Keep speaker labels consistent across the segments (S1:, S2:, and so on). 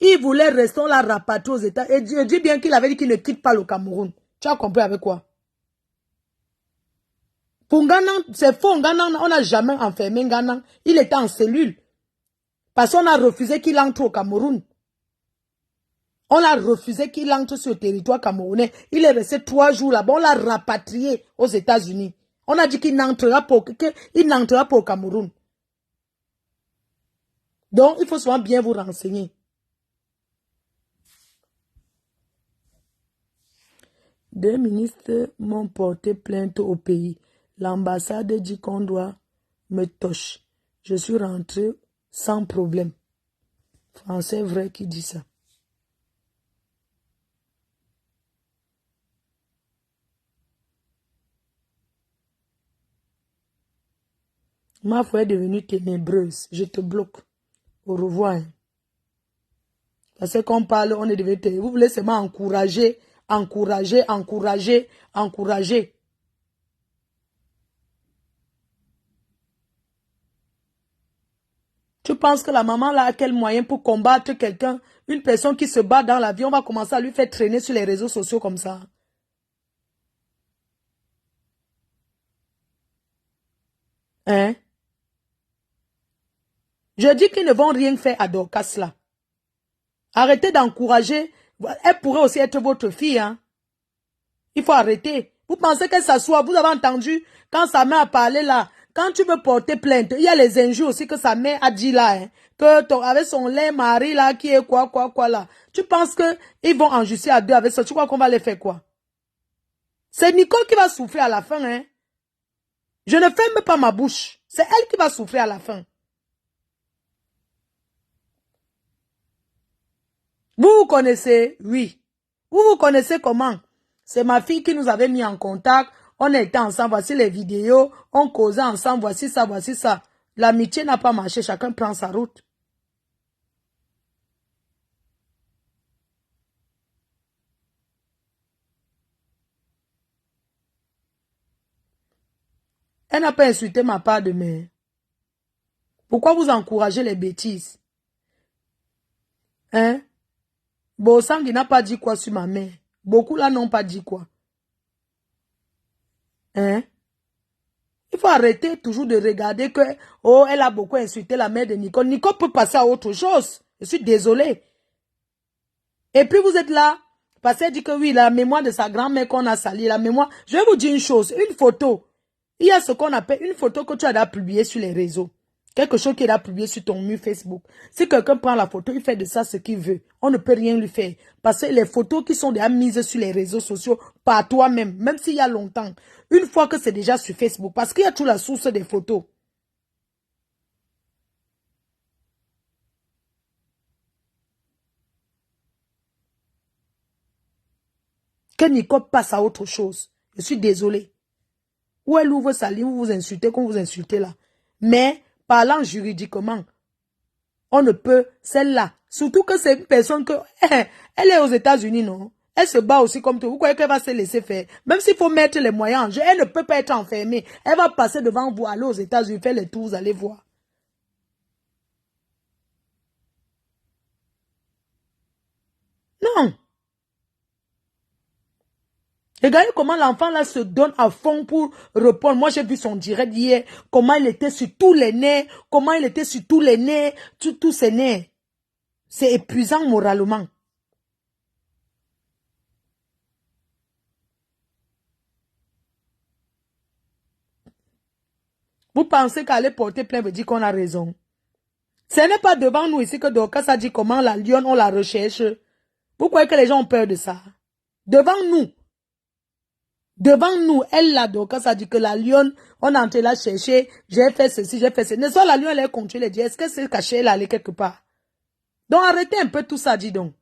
S1: Il voulait rester, on l'a rapatrié aux États. Et Dieu dit bien qu'il avait dit qu'il ne quitte pas le Cameroun. Tu as compris avec quoi? Pour Nganang, c'est faux. Nganang, on n'a jamais enfermé Nganang. Il était en cellule. Parce qu'on a refusé qu'il entre au Cameroun. On a refusé qu'il entre sur le territoire camerounais. Il est resté 3 jours là-bas. On l'a rapatrié aux États-Unis. On a dit qu'il n'entrera pas au Cameroun. Donc, il faut souvent bien vous renseigner. Deux ministres m'ont porté plainte au pays. L'ambassade dit qu'on doit me toucher. Je suis rentré sans problème. Français vrai qui dit ça. Ma foi est devenue ténébreuse. Je te bloque. Au revoir. Parce qu'on parle, on est devenu... Vous voulez seulement encourager. Tu penses que la maman là a quel moyen pour combattre quelqu'un, une personne qui se bat dans la vie, on va commencer à lui faire traîner sur les réseaux sociaux comme ça? Hein? Je dis qu'ils ne vont rien faire à Dorcas là. Arrêtez d'encourager. Elle pourrait aussi être votre fille. Hein? Il faut arrêter. Vous pensez qu'elle s'assoit. Vous avez entendu quand sa mère a parlé là. Quand tu veux porter plainte, il y a les injures aussi que sa mère a dit là. Hein, que avec son lait mari là qui est quoi là. Tu penses qu'ils vont en justice à deux avec ça. Tu crois qu'on va les faire quoi? C'est Nicole qui va souffrir à la fin. Hein? Je ne ferme pas ma bouche. C'est elle qui va souffrir à la fin. Vous vous connaissez? Oui. Vous vous connaissez comment? C'est ma fille qui nous avait mis en contact. On était ensemble. Voici les vidéos. On causait ensemble. Voici ça, voici ça. L'amitié n'a pas marché. Chacun prend sa route. Elle n'a pas insulté ma part de mère. Pourquoi vous encouragez les bêtises? Hein? Bosang n'a pas dit quoi sur ma mère. Beaucoup là n'ont pas dit quoi. Hein? Il faut arrêter toujours de regarder que, oh, elle a beaucoup insulté la mère de Nicole. Nicole peut passer à autre chose. Je suis désolée. Et puis vous êtes là, parce qu'elle dit que oui, la mémoire de sa grand-mère qu'on a sali, la mémoire. Je vais vous dire une chose, une photo. Il y a ce qu'on appelle une photo que tu as publiée sur les réseaux. Quelque chose qu'il a publié sur ton mur Facebook. Si quelqu'un prend la photo, il fait de ça ce qu'il veut. On ne peut rien lui faire. Parce que les photos qui sont déjà mises sur les réseaux sociaux par toi-même, même s'il y a longtemps, une fois que c'est déjà sur Facebook, parce qu'il y a toute la source des photos. Que Nicole passe à autre chose. Je suis désolée. Ou elle ouvre sa ligne, vous vous insultez comme vous insultez là. Mais, parlant juridiquement, on ne peut, celle-là, surtout que c'est une personne que, elle est aux États-Unis, non? Elle se bat aussi comme toi. Vous croyez qu'elle va se laisser faire? Même s'il faut mettre les moyens en jeu, elle ne peut pas être enfermée. Elle va passer devant vous, aller aux États-Unis, faire les tours, vous allez voir. Non. Regardez comment l'enfant là se donne à fond pour répondre. Moi, j'ai vu son direct hier, comment il était sur tous les nerfs, comment il était sur tous les nerfs, tous ses nerfs. C'est épuisant moralement. Vous pensez qu'aller porter plainte veut dire qu'on a raison. Ce n'est pas devant nous ici que Dorcas a dit comment la lionne, on la recherche. Vous croyez que les gens ont peur de ça? Devant nous. Devant nous, elle là, Dorcas a dit que la lionne, on est entré la chercher, j'ai fait ceci, j'ai fait ceci. Ne soit la lionne, elle est contrée, elle dit, est-ce que c'est caché, elle allait quelque part? Donc arrêtez un peu tout ça, dis donc.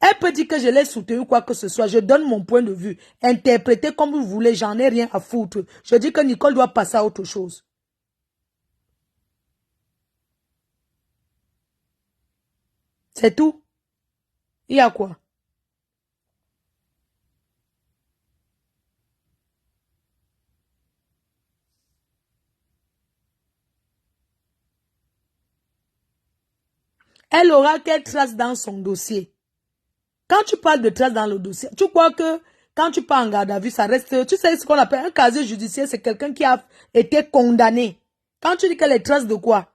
S1: Elle peut dire que je l'ai soutenu ou quoi que ce soit. Je donne mon point de vue. Interprétez comme vous voulez, j'en ai rien à foutre. Je dis que Nicole doit passer à autre chose. C'est tout. Il y a quoi? Elle aura quelle trace dans son dossier? Quand tu parles de trace dans le dossier, tu crois que quand tu pars en garde à vue, ça reste... Tu sais ce qu'on appelle un casier judiciaire, c'est quelqu'un qui a été condamné. Quand tu dis que les traces de quoi?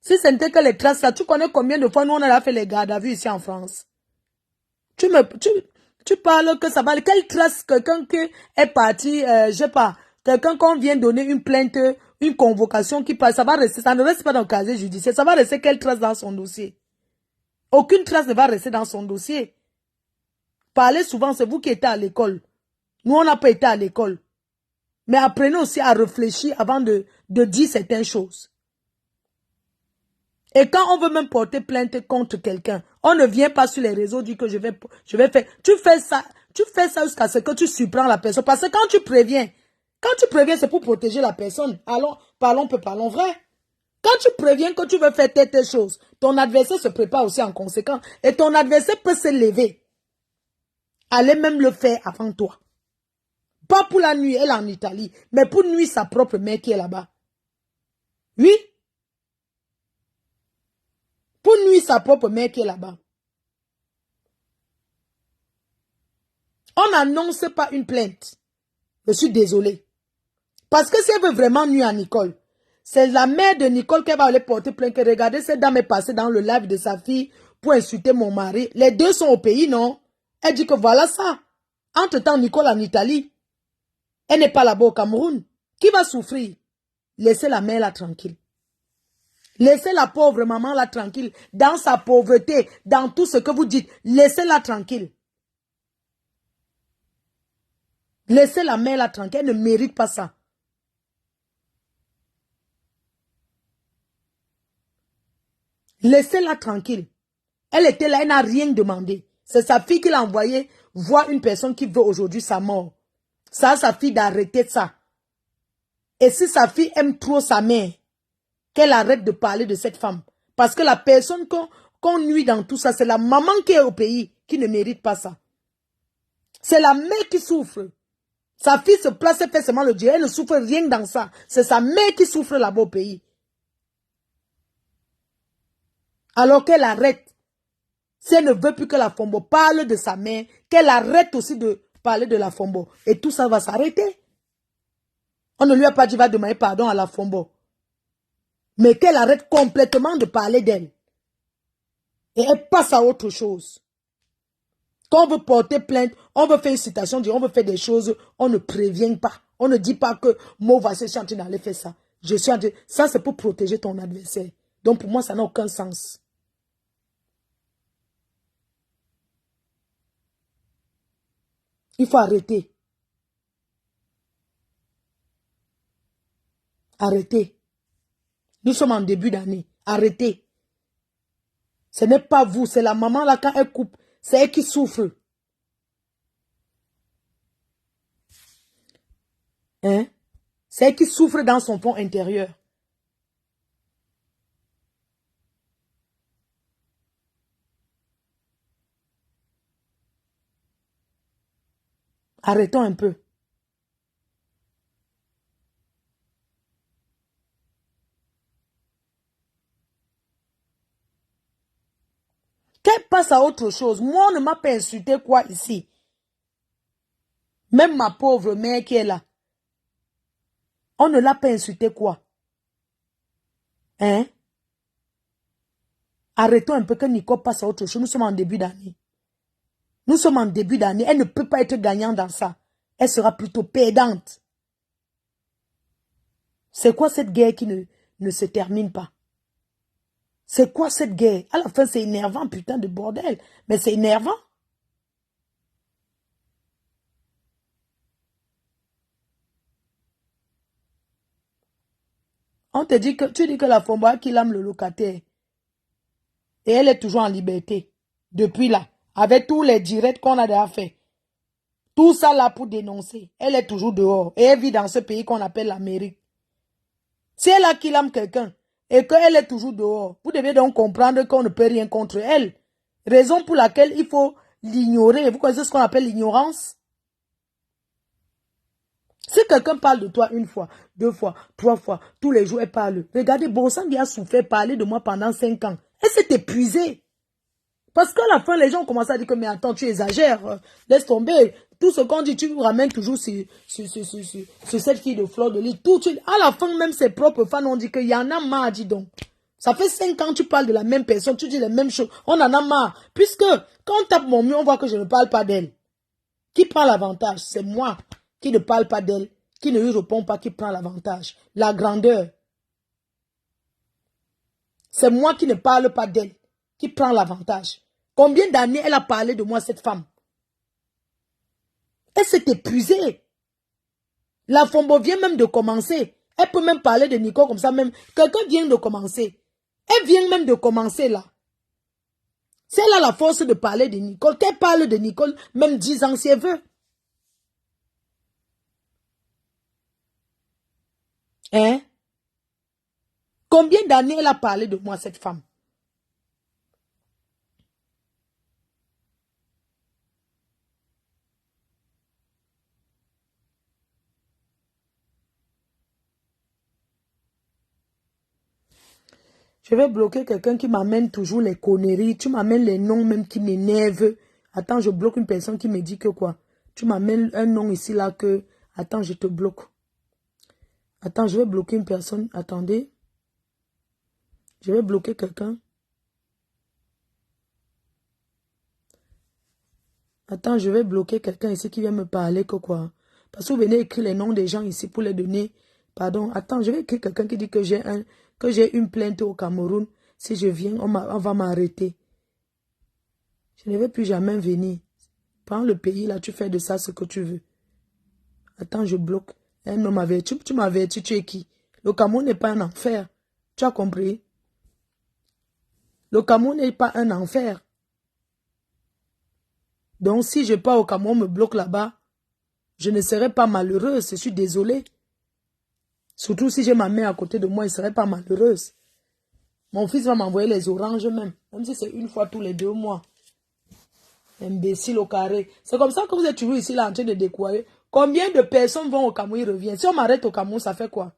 S1: Si ce n'était que les traces là, tu connais combien de fois nous on a fait les gardes à vue ici en France? Tu parles que ça va... Quelle trace quelqu'un qui est parti, je sais pas, quelqu'un qu'on vient donner une plainte, une convocation qui passe, ça va rester, ça ne reste pas dans le casier judiciaire, ça va rester quelle trace dans son dossier? Aucune trace ne va rester dans son dossier. Parlez souvent, c'est vous qui êtes à l'école. Nous, on n'a pas été à l'école. Mais apprenez aussi à réfléchir avant de dire certaines choses. Et quand on veut même porter plainte contre quelqu'un, on ne vient pas sur les réseaux dire que je vais faire. Tu fais ça jusqu'à ce que tu surprends la personne. Parce que quand tu préviens, c'est pour protéger la personne. Allons, parlons vrai. Quand tu préviens que tu veux faire telle chose, ton adversaire se prépare aussi en conséquence. Et ton adversaire peut se lever. Aller même le faire avant toi. Pas pour la nuit, elle est en Italie, mais pour nuire sa propre mère qui est là-bas. Oui. Pour nuire sa propre mère qui est là-bas. On n'annonce pas une plainte. Je suis désolée. Parce que si elle veut vraiment nuire à Nicole, c'est la mère de Nicole qui va aller porter plainte. Regardez, cette dame est passée dans le live de sa fille pour insulter mon mari. Les deux sont au pays, non? Elle dit que voilà ça. Entre-temps, Nicole en Italie. Elle n'est pas là-bas au Cameroun. Qui va souffrir? Laissez la mère là tranquille. Laissez la pauvre maman là tranquille. Dans sa pauvreté, dans tout ce que vous dites, laissez-la tranquille. Laissez la mère là tranquille. Elle ne mérite pas ça. Laissez-la tranquille. Elle était là, elle n'a rien demandé. C'est sa fille qui l'a envoyé voir une personne qui veut aujourd'hui sa mort. Ça, sa fille d'arrêter ça. Et si sa fille aime trop sa mère, qu'elle arrête de parler de cette femme. Parce que la personne qu'on nuit dans tout ça, c'est la maman qui est au pays qui ne mérite pas ça. C'est la mère qui souffre. Sa fille se place et fait seulement le Dieu. Elle ne souffre rien dans ça. C'est sa mère qui souffre là-bas au pays. Alors qu'elle arrête. Si elle ne veut plus que la Fombo parle de sa mère, qu'elle arrête aussi de parler de la Fombo. Et tout ça va s'arrêter. On ne lui a pas dit va demander pardon à la Fombo. Mais qu'elle arrête complètement de parler d'elle. Et elle passe à autre chose. Quand on veut porter plainte, on veut faire une citation, on veut faire des choses, on ne prévient pas. On ne dit pas que moi, voici, je suis en train d'aller faire ça. Je suis en train... Ça, c'est pour protéger ton adversaire. Donc, pour moi, ça n'a aucun sens. Il faut arrêter. Arrêtez. Nous sommes en début d'année. Arrêtez. Ce n'est pas vous, c'est la maman là quand elle coupe. C'est elle qui souffre. Hein? C'est elle qui souffre dans son fond intérieur. Arrêtons un peu. Qu'elle passe à autre chose. Moi, on ne m'a pas insulté quoi ici. Même ma pauvre mère qui est là. On ne l'a pas insulté quoi. Hein? Arrêtons un peu que Nicole passe à autre chose. Nous sommes en début d'année. Nous sommes en début d'année. Elle ne peut pas être gagnante dans ça. Elle sera plutôt perdante. C'est quoi cette guerre qui ne se termine pas? C'est quoi cette guerre? À la fin, c'est énervant, putain de bordel. Mais c'est énervant. On te dit que, tu dis que la Fomba qui aime le locataire. Et elle est toujours en liberté. Depuis là. Avec tous les directs qu'on a déjà fait. Tout ça là pour dénoncer. Elle est toujours dehors. Et elle vit dans ce pays qu'on appelle l'Amérique. Si elle a qu'il aime quelqu'un et qu'elle est toujours dehors, vous devez donc comprendre qu'on ne peut rien contre elle. Raison pour laquelle il faut l'ignorer. Vous connaissez ce qu'on appelle l'ignorance? Si quelqu'un parle de toi une fois, deux fois, trois fois, tous les jours, elle parle. Regardez, Bonsangui a souffert parler de moi pendant 5 ans. Elle s'est épuisée. Parce qu'à la fin, les gens commencent à dire que, mais attends, tu exagères, laisse tomber. Tout ce qu'on dit, tu nous ramènes toujours sur cette fille de Fleur de Lys. À la fin, même ses propres fans ont dit qu'il y en a marre, dis donc. Ça fait 5 ans que tu parles de la même personne, tu dis les mêmes choses. On en a marre. Puisque, quand on tape mon mur, on voit que je ne parle pas d'elle. Qui prend l'avantage? C'est moi qui ne parle pas d'elle, qui ne lui répond pas, qui prend l'avantage. La grandeur. C'est moi qui ne parle pas d'elle, qui prend l'avantage. Combien d'années elle a parlé de moi, cette femme? Elle s'est épuisée. La Fombo vient même de commencer. Elle peut même parler de Nicole comme ça même. Quelqu'un vient de commencer. Elle vient même de commencer là. Si elle a la force de parler de Nicole, qu'elle parle de Nicole même 10 ans si elle veut. Hein? Combien d'années elle a parlé de moi, cette femme? Je vais bloquer quelqu'un qui m'amène toujours les conneries. Tu m'amènes les noms même qui m'énervent. Attends, je bloque une personne qui me dit que quoi? Tu m'amènes un nom ici là que... Attends, je te bloque. Attends, je vais bloquer une personne. Attendez. Je vais bloquer quelqu'un. Attends, je vais bloquer quelqu'un ici qui vient me parler que quoi? Parce que vous venez écrire les noms des gens ici pour les donner. Pardon, attends, je vais écrire quelqu'un qui dit que j'ai une plainte au Cameroun. Si je viens, on va m'arrêter. Je ne vais plus jamais venir. Prends le pays là, tu fais de ça ce que tu veux. Attends, je bloque. Un homme averti, tu m'as averti, tu es qui? Le Cameroun n'est pas un enfer. Tu as compris? Le Cameroun n'est pas un enfer. Donc si je pars au Cameroun, on me bloque là-bas, je ne serai pas malheureuse, je suis désolée. Surtout si j'ai ma mère à côté de moi, je ne serai pas malheureuse. Mon fils va m'envoyer les oranges même si c'est une fois tous les 2 mois. Imbécile au carré. C'est comme ça que vous êtes toujours ici là en train de découvrir. Combien de personnes vont au Cameroun, ils reviennent. Si on m'arrête au Cameroun, ça fait quoi?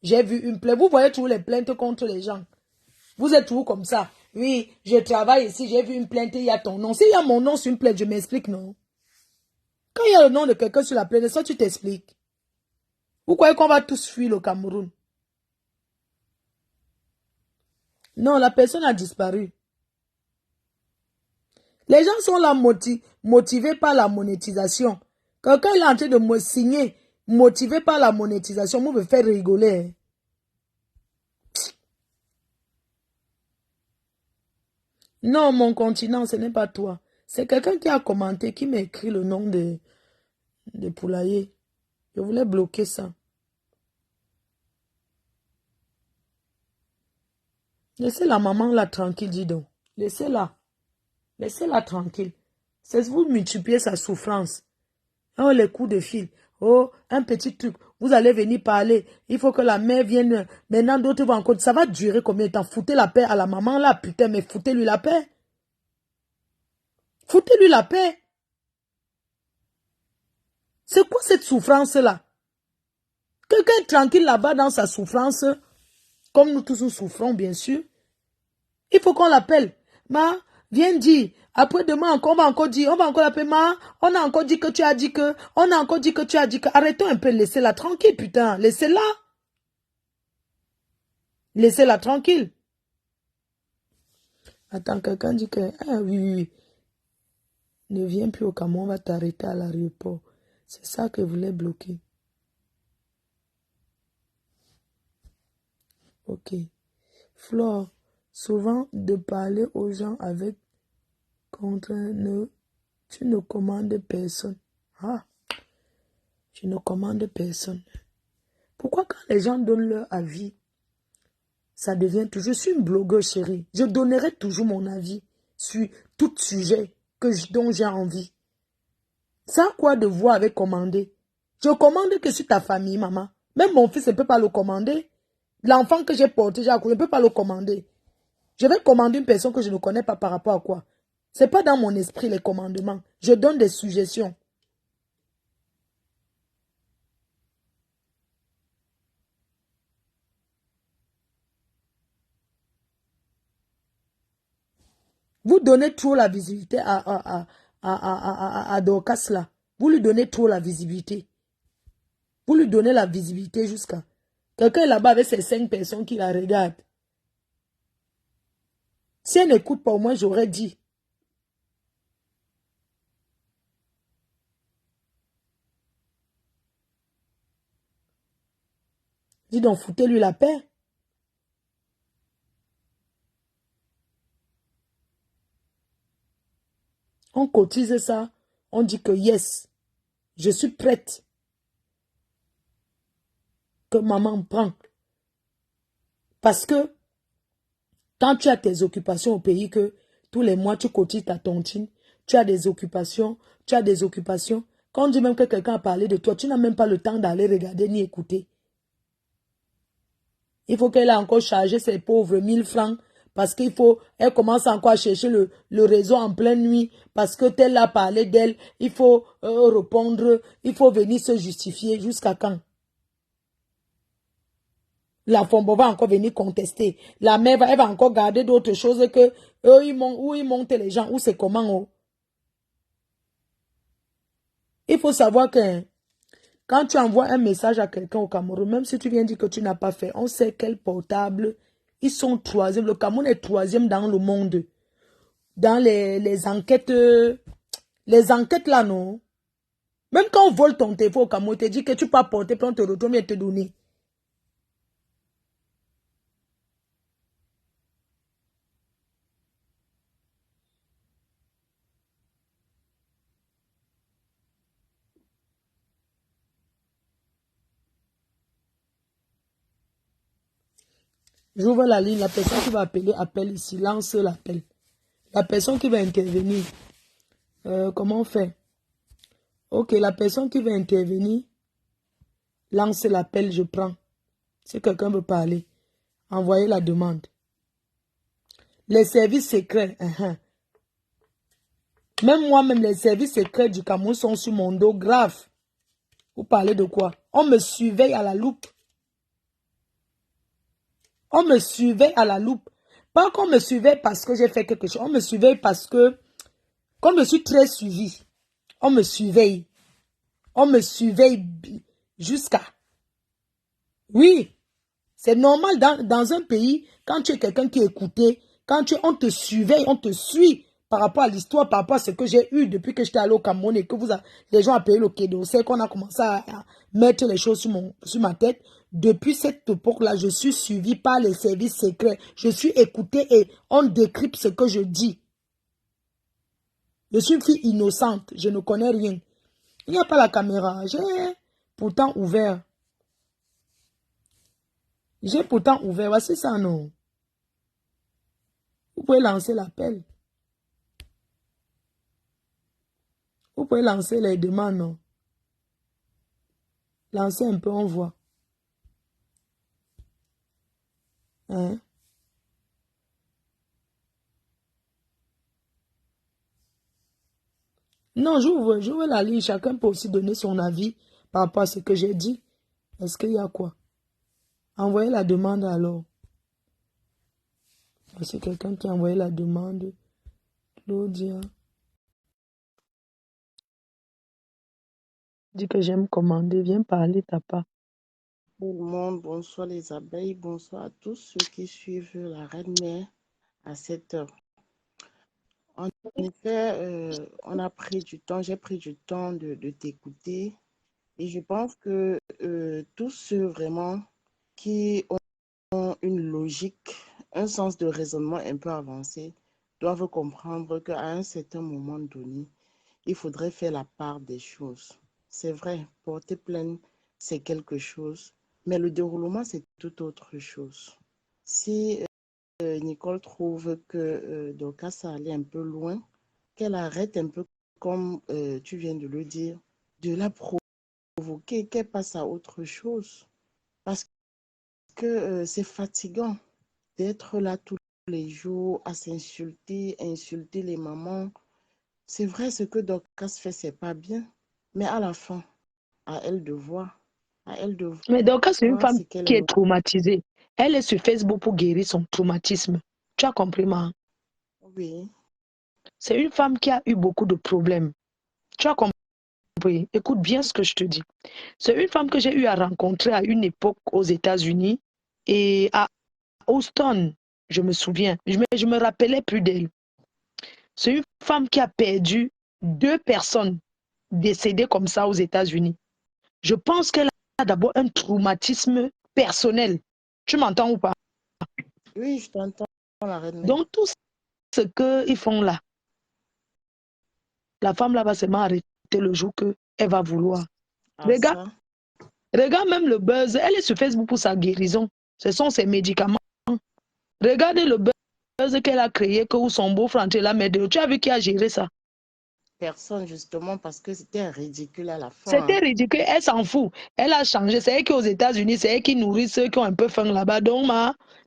S1: J'ai vu une plainte. Vous voyez toujours les plaintes contre les gens. Vous êtes toujours comme ça. Oui, je travaille ici, j'ai vu une plainte, il y a ton nom. S'il y a mon nom sur une plainte, je m'explique, non? Quand il y a le nom de quelqu'un sur la plainte, ça tu t'expliques. Vous croyez qu'on va tous fuir le Cameroun? Non, la personne a disparu. Les gens sont là motivés par la monétisation. Quelqu'un est en train de me signer, motivé par la monétisation, vous me faire rigoler. Non, mon continent, ce n'est pas toi. C'est quelqu'un qui a commenté, qui m'a écrit le nom de poulailler. Je voulais bloquer ça. Laissez la maman là tranquille, dis donc. Laissez-la. Laissez-la tranquille. C'est vous multiplier sa souffrance. Oh, les coups de fil. Oh, un petit truc. Vous allez venir parler. Il faut que la mère vienne. Maintenant, d'autres vont encore. Ça va durer combien de temps? Foutez la paix à la maman là, putain, mais foutez-lui la paix. Foutez-lui la paix. C'est quoi cette souffrance-là? Quelqu'un est tranquille là-bas dans sa souffrance, comme nous tous nous souffrons, bien sûr. Il faut qu'on l'appelle. Ma, viens dire. Après demain encore, on va encore dire, on va encore l'appeler. Ma, on a encore dit que tu as dit que, on a encore dit que tu as dit que. Arrêtons un peu, laissez-la tranquille, putain. Laissez-la. Laissez-la tranquille. Attends, quelqu'un dit que, ah oui, oui, oui. Ne viens plus au Cameroun, on va t'arrêter à l'aéroport. C'est ça que vous voulez bloquer. Ok. Flore, souvent de parler aux gens avec contre tu ne commandes personne. Ah, tu ne commandes personne. Pourquoi quand les gens donnent leur avis, ça devient toujours... Je suis une blogueuse chérie. Je donnerai toujours mon avis sur tout sujet dont j'ai envie. Ça a quoi de voir avec commander? Je commande que sur ta famille, maman. Même mon fils ne peut pas le commander. L'enfant que j'ai porté, je ne peux pas le commander. Je vais commander une personne que je ne connais pas par rapport à quoi? Ce n'est pas dans mon esprit les commandements. Je donne des suggestions. Vous donnez trop la visibilité à Dorcas là. Vous lui donnez trop la visibilité. Vous lui donnez la visibilité jusqu'à... Quelqu'un est là-bas avec ces 5 personnes qui la regardent. Si elle n'écoute pas, au moins j'aurais dit. Dis donc, foutez-lui la paix. On cotise ça. On dit que yes, je suis prête. Que maman prend. Parce que quand tu as tes occupations au pays, que tous les mois tu cotises ta tontine, tu as des occupations, Quand on dit même que quelqu'un a parlé de toi, tu n'as même pas le temps d'aller regarder ni écouter. Il faut qu'elle ait encore chargé ses pauvres 1000 francs parce elle commence encore à chercher le réseau en pleine nuit parce que tel a parlé d'elle. Il faut répondre, il faut venir se justifier. Jusqu'à quand? La Fombo va encore venir contester. La mère, elle va encore garder d'autres choses que où ils montent les gens, où c'est comment. Oh. Il faut savoir que quand tu envoies un message à quelqu'un au Cameroun, même si tu viens dire que tu n'as pas fait, on sait quel portable, ils sont troisième. Le Cameroun est troisième dans le monde. Dans les enquêtes là, non. Même quand on vole ton téléphone au Cameroun, on te dit que tu peux apporter, puis on te retourne et te donner. J'ouvre la ligne, la personne qui va appeler, appelle ici, lance l'appel. La personne qui va intervenir, comment on fait? Ok, la personne qui va intervenir, lance l'appel, je prends. Si quelqu'un veut parler, envoyez la demande. Les services secrets, Même moi-même, les services secrets du Cameroun sont sur mon dos, grave. Vous parlez de quoi? On me surveille à la loupe. On me surveille à la loupe. Pas qu'on me surveille parce que j'ai fait quelque chose. On me surveille parce que, comme je suis très suivi, on me surveille. On me surveille jusqu'à... Oui, c'est normal dans un pays, quand tu es quelqu'un qui est écouté, on te surveille, on te suit par rapport à l'histoire, par rapport à ce que j'ai eu depuis que j'étais allé au Cameroun et que les gens ont payé le quai d'Orsay, qu'on a commencé à mettre les choses sur ma tête. Depuis cette époque-là, je suis suivi par les services secrets. Je suis écouté et on décrypte ce que je dis. Je suis une fille innocente, je ne connais rien. Il n'y a pas la caméra, j'ai pourtant ouvert. J'ai pourtant ouvert, voici ça, non? Vous pouvez lancer l'appel. Vous pouvez lancer les demandes, non? Lancez un peu, on voit. Hein? Non, j'ouvre la ligne. Chacun peut aussi donner son avis par rapport à ce que j'ai dit. Est-ce qu'il y a quoi? Envoyez la demande alors. C'est quelqu'un qui a envoyé la demande. Claudia. Dis que j'aime commander. Viens parler, t'as pas.
S2: Tout le monde, bonsoir les abeilles, bonsoir à tous ceux qui suivent la reine mère à cette heure. En effet, on a pris du temps, j'ai pris du temps de t'écouter et je pense que tous ceux vraiment qui ont une logique, un sens de raisonnement un peu avancé doivent comprendre qu'à un certain moment donné, il faudrait faire la part des choses. C'est vrai, porter plainte, c'est quelque chose, mais le déroulement, c'est tout autre chose. Si Nicole trouve que Dorcas a allé un peu loin, qu'elle arrête un peu, comme tu viens de le dire, de la provoquer, qu'elle passe à autre chose. Parce que c'est fatigant d'être là tous les jours à s'insulter, insulter les mamans. C'est vrai, ce que Dorcas fait, c'est pas bien. Mais à la fin, à elle de voir. À elle de
S1: Mais donc, c'est une
S2: voir
S1: femme
S2: ce qu'elle
S1: qui
S2: est.
S1: est traumatisée. Elle est sur Facebook pour guérir son traumatisme. Tu as compris, ma?
S2: Oui.
S1: c'est une femme qui a eu beaucoup de problèmes. Tu as compris? Écoute bien ce que je te dis. C'est une femme que j'ai eu à rencontrer à une époque aux États-Unis et à Houston, je me souviens. Je me rappelais plus d'elle. C'est une femme qui a perdu 2 personnes décédées comme ça aux États-Unis. Je pense qu'elle a d'abord un traumatisme personnel. Tu m'entends ou pas?
S2: Oui, je t'entends, la reine mère.
S1: Donc, tout ce qu'ils font là, la femme là va seulement arrêter le jour qu'elle va vouloir.
S2: Ah,
S1: Regarde,
S2: ça?
S1: regarde même le buzz. Elle est sur Facebook pour sa guérison. Ce sont ses médicaments. Regardez le buzz qu'elle a créé, que où son beau-frère la met dehors. Tu as vu qui a géré ça?
S2: Personne, justement, parce que c'était ridicule à la fin.
S1: C'était ridicule. Elle s'en fout. Elle a changé. C'est elle qui est aux États-Unis. C'est elle qui nourrit ceux qui ont un peu faim là-bas. Donc,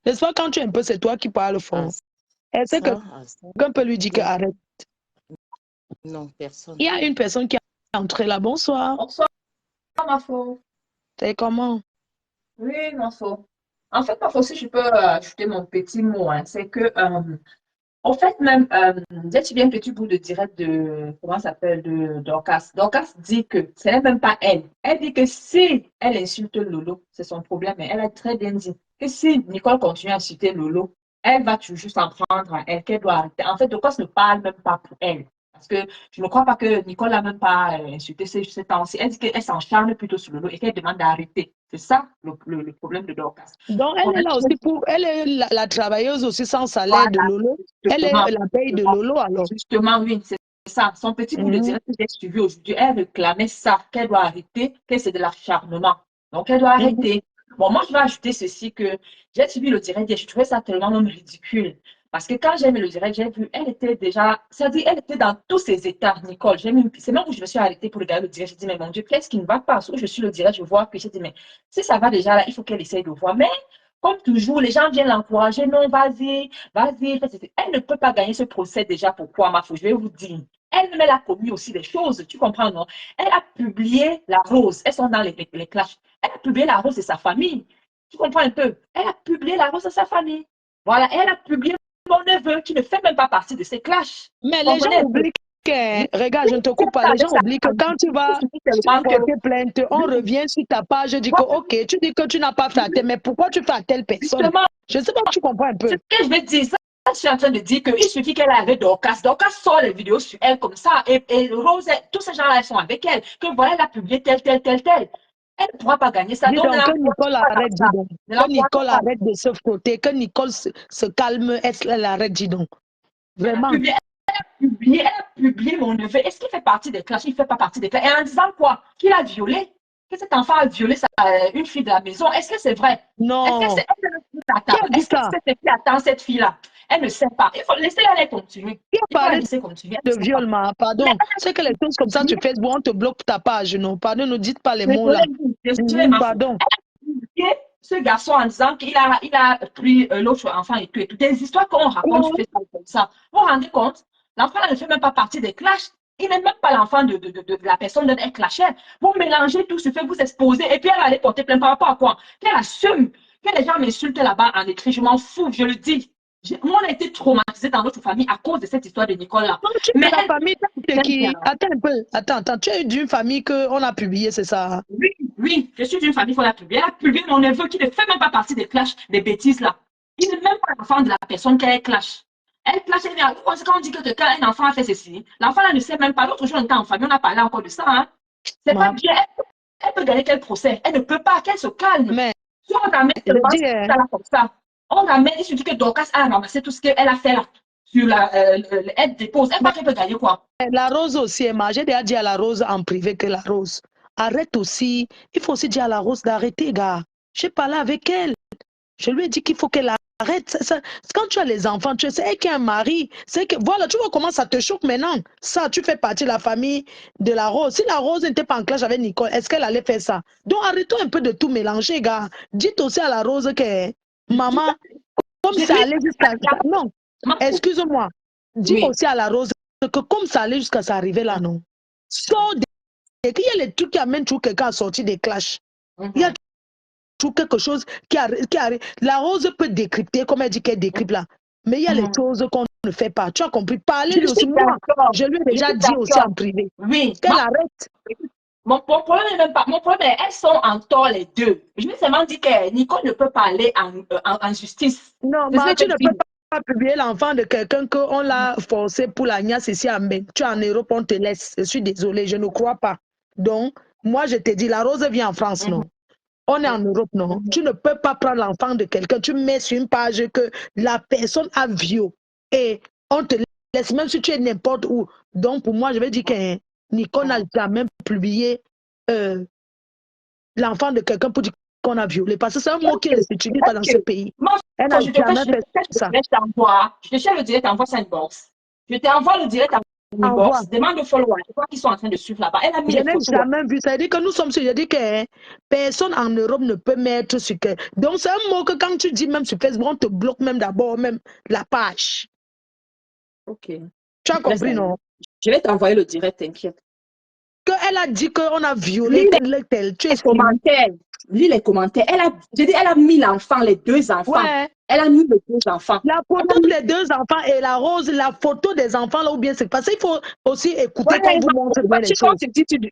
S1: n'est-ce pas, quand tu es un peu, c'est toi qui parles
S2: Ah,
S1: fort. Elle sait que
S2: ah, ça.
S1: quelqu'un peut lui dire que
S2: Non,
S1: arrête.
S2: non, personne.
S1: Il y a une personne qui est entrée là. Bonsoir.
S3: Bonsoir, Mafo.
S1: C'est comment?
S3: Oui, Mafo. En fait, Mafo, si je peux ajouter mon petit mot, hein, c'est que, en fait, même, j'ai suivi un petit bout de direct de, comment ça s'appelle, de Dorcas. Dorcas dit que ce n'est même pas elle. Elle dit que si elle insulte Lolo, c'est son problème, mais elle a très bien dit que si Nicole continue à insulter Lolo, elle va toujours s'en prendre à elle, qu'elle doit arrêter. En fait, Dorcas ne parle même pas pour elle. Parce que je ne crois pas que Nicole n'a même pas insulté ces temps-ci. Elle dit qu'elle s'encharne plutôt sur Lolo et qu'elle demande d'arrêter. C'est ça le problème de Dorcas.
S1: Donc, elle est là aussi pour. Elle est la travailleuse aussi sans salaire
S3: Voilà,
S1: de Lolo. Elle
S3: justement,
S1: est la paye de Lolo alors.
S3: justement, oui, c'est ça. Son petit bout de direct que j'ai suivi aujourd'hui, elle réclamait ça, qu'elle doit arrêter, que c'est de l'acharnement. Donc, elle doit arrêter. Bon, moi, je vais ajouter ceci que j'ai suivi le direct et je trouvais ça tellement même ridicule. Parce que quand j'ai aimé le direct, j'ai vu, elle était déjà, c'est-à-dire, elle était dans tous ses états, Nicole. C'est même où je me suis arrêtée pour regarder le direct. J'ai dit, mais mon Dieu, qu'est-ce qui ne va pas? Où je suis le direct, je vois que j'ai dit, mais si ça va déjà là, il faut qu'elle essaye de voir. Mais, comme toujours, les gens viennent l'encourager. Non, vas-y, vas-y. Elle ne peut pas gagner ce procès déjà. Pourquoi, ma fille? Je vais vous dire. Elle-même, elle a commis aussi des choses. Tu comprends, non? Elle a publié la rose. Elles sont dans les clashs. Elle a publié la rose de sa famille. Tu comprends un peu? Elle a publié la rose de sa famille. Voilà. Elle a publié mon neveu qui ne fait même pas partie de ces clashs.
S1: Mais les gens oublient que, regarde, je ne te coupe pas, les gens oublient que quand tu vas porter plainte, on revient sur ta page, je dis que, ok, tu dis que tu n'as pas fait à tel, mais pourquoi tu fais à telle personne?
S3: Justement,
S1: je ne sais pas si tu comprends un peu.
S3: Ce que je vais dire, ça, je suis en train de dire qu'il suffit qu'elle ait avec Dorcas. Dorcas sort les vidéos sur elle comme ça, et Rose, tous ces gens-là, ils sont avec elle. Que voilà, elle a publié tel. Elle ne pourra pas gagner ça.
S1: Dis donc, que Nicole arrête, dis donc. Que Nicole arrête de se frotter, que Nicole se calme, elle arrête, dis donc. Vraiment.
S3: Elle a publié mon neveu. Est-ce qu'il fait partie des classes? Il ne fait pas partie des classes. Et en disant quoi? Qu'il a violé? Que cet enfant a violé une fille de la maison? Est-ce que c'est vrai?
S1: Non.
S3: Est-ce que qui attend cette fille-là? Elle ne sait pas. Il faut laisser elle continuer.
S1: Qui a parlé de viol, pardon. C'est que les choses comme ça, tu fais, bon, on te bloque ta page, non? Pardon, ne dites pas les mots là.
S3: Pardon. Ce garçon en disant qu'il a pris l'autre enfant et tout. Des histoires qu'on raconte sur Facebook comme ça. Vous vous rendez compte? L'enfant ne fait même pas partie des clashs. Il n'est même pas l'enfant de la personne dont elle clashait. Vous mélangez tout ce fait, vous exposez, et puis elle va aller porter plainte par rapport à quoi? Qu'elle assume que les gens m'insultent là-bas en écrit. Je m'en fous, je le dis. Moi, on a été traumatisés dans notre famille à cause de cette histoire de Nicole-là.
S1: Mais la famille qui... Attends un peu. Attends. Tu es d'une famille qu'on a publié, c'est ça?
S3: Oui. Je suis d'une famille qu'on a publié. Elle a publié mon neveu qui ne fait même pas partie des clashs, des bêtises là. Il n'est même pas l'enfant de la personne qu'elle clash. Elle clash, quand on dit que quand un enfant a fait ceci, l'enfant là ne sait même pas. L'autre jour, on était en famille, on a parlé encore de ça. Hein. C'est pas bien. Elle peut gagner quel procès? Elle ne peut pas, qu'elle se calme.
S1: Mais,
S3: si on ramène comme ça, on ramène, il suffit que Dorcas a ramassé tout ce qu'elle a fait là. Sur elle dépose. Elle va qu'elle peut gagner quoi?
S1: La Rose aussi, j'ai déjà dit à la Rose en privé que la Rose, arrête aussi. Il faut aussi dire à la Rose d'arrêter, gars. J'ai parlé avec elle. Je lui ai dit qu'il faut qu'elle arrête. Quand tu as les enfants, tu sais qu'il y a un mari. Voilà, tu vois comment ça te choque maintenant. Ça, tu fais partie de la famille de la Rose. Si la Rose n'était pas en clash avec Nicole, est-ce qu'elle allait faire ça? Donc arrêtons un peu de tout mélanger, gars. Dites aussi à la Rose que, maman, comme ça allait jusqu'à... Non, excuse-moi. Dis aussi à la Rose que comme ça allait jusqu'à s'arriver là, non. Il y a les trucs qui amènent toujours quelqu'un à sortir des clashs. Il y a tout quelque chose qui arrive. La Rose peut décrypter, comme elle dit qu'elle décrypte là. Mais il y a les
S3: Mhm.
S1: choses qu'on ne fait pas. Tu as compris?
S3: Je
S1: Parlez-lui aussi.
S3: suis
S1: Moi,
S3: d'accord.
S1: je lui ai
S3: Je
S1: déjà
S3: suis
S1: dit aussi en
S3: d'accord.
S1: privé
S3: Oui.
S1: qu'elle arrête.
S3: Mon problème n'est même pas. Mon problème est elles sont en tort les deux. Je vais seulement dire que Nicole ne peut pas aller en justice.
S1: Non,
S3: C'est ce
S1: mais tu
S3: que
S1: ne
S3: je
S1: peux
S3: dis.
S1: pas publier l'enfant de quelqu'un qu'on l'a forcé pour la niasse ici à Mbé. Tu es en Europe, on te laisse. Je suis désolée, je ne crois pas. Donc, moi, je te dis, la rose vient en France,
S3: Mhm.
S1: non? On est en Europe, non?
S3: Mhm.
S1: Tu ne peux pas prendre l'enfant de quelqu'un. Tu mets sur une page que la personne a violé et on te laisse, même si tu es n'importe où. Donc, pour moi, je vais dire que Nicole n'a jamais publié l'enfant de quelqu'un pour dire qu'on a violé. Parce que c'est un mot qui ne s'utilise pas dans ce pays.
S3: Moi,
S1: Elle n'a
S3: je te fais
S1: jamais fait ça.
S3: je t'envoie. Je te fais le direct, envoie ça inbox. Je t'envoie le direct en
S1: Envoie.
S3: inbox. Demande aux followers. Je crois qu'ils sont en train de suivre là-bas. Elle a mis
S1: Je
S3: les
S1: n'ai
S3: photos.
S1: jamais vu ça. Ça veut dire que nous sommes sur. Je dis que personne en Europe ne peut mettre sur que. Donc, c'est un mot que quand tu dis même sur Facebook, on te bloque même d'abord, même la page.
S3: Ok.
S1: Tu as compris, non?
S3: Je vais t'envoyer le direct, t'inquiète.
S1: Elle a dit qu'on a violé
S3: Lis
S1: tel. Tu
S3: les
S1: es
S3: commentaires. Lis les commentaires. Elle a mis l'enfant, les deux enfants.
S1: Ouais.
S3: Elle a mis les deux enfants.
S1: La photo des deux enfants et la rose, la photo des enfants, là, ou bien c'est parce qu'il faut aussi écouter
S3: Ouais,
S1: qu'on vous montre bien les choses.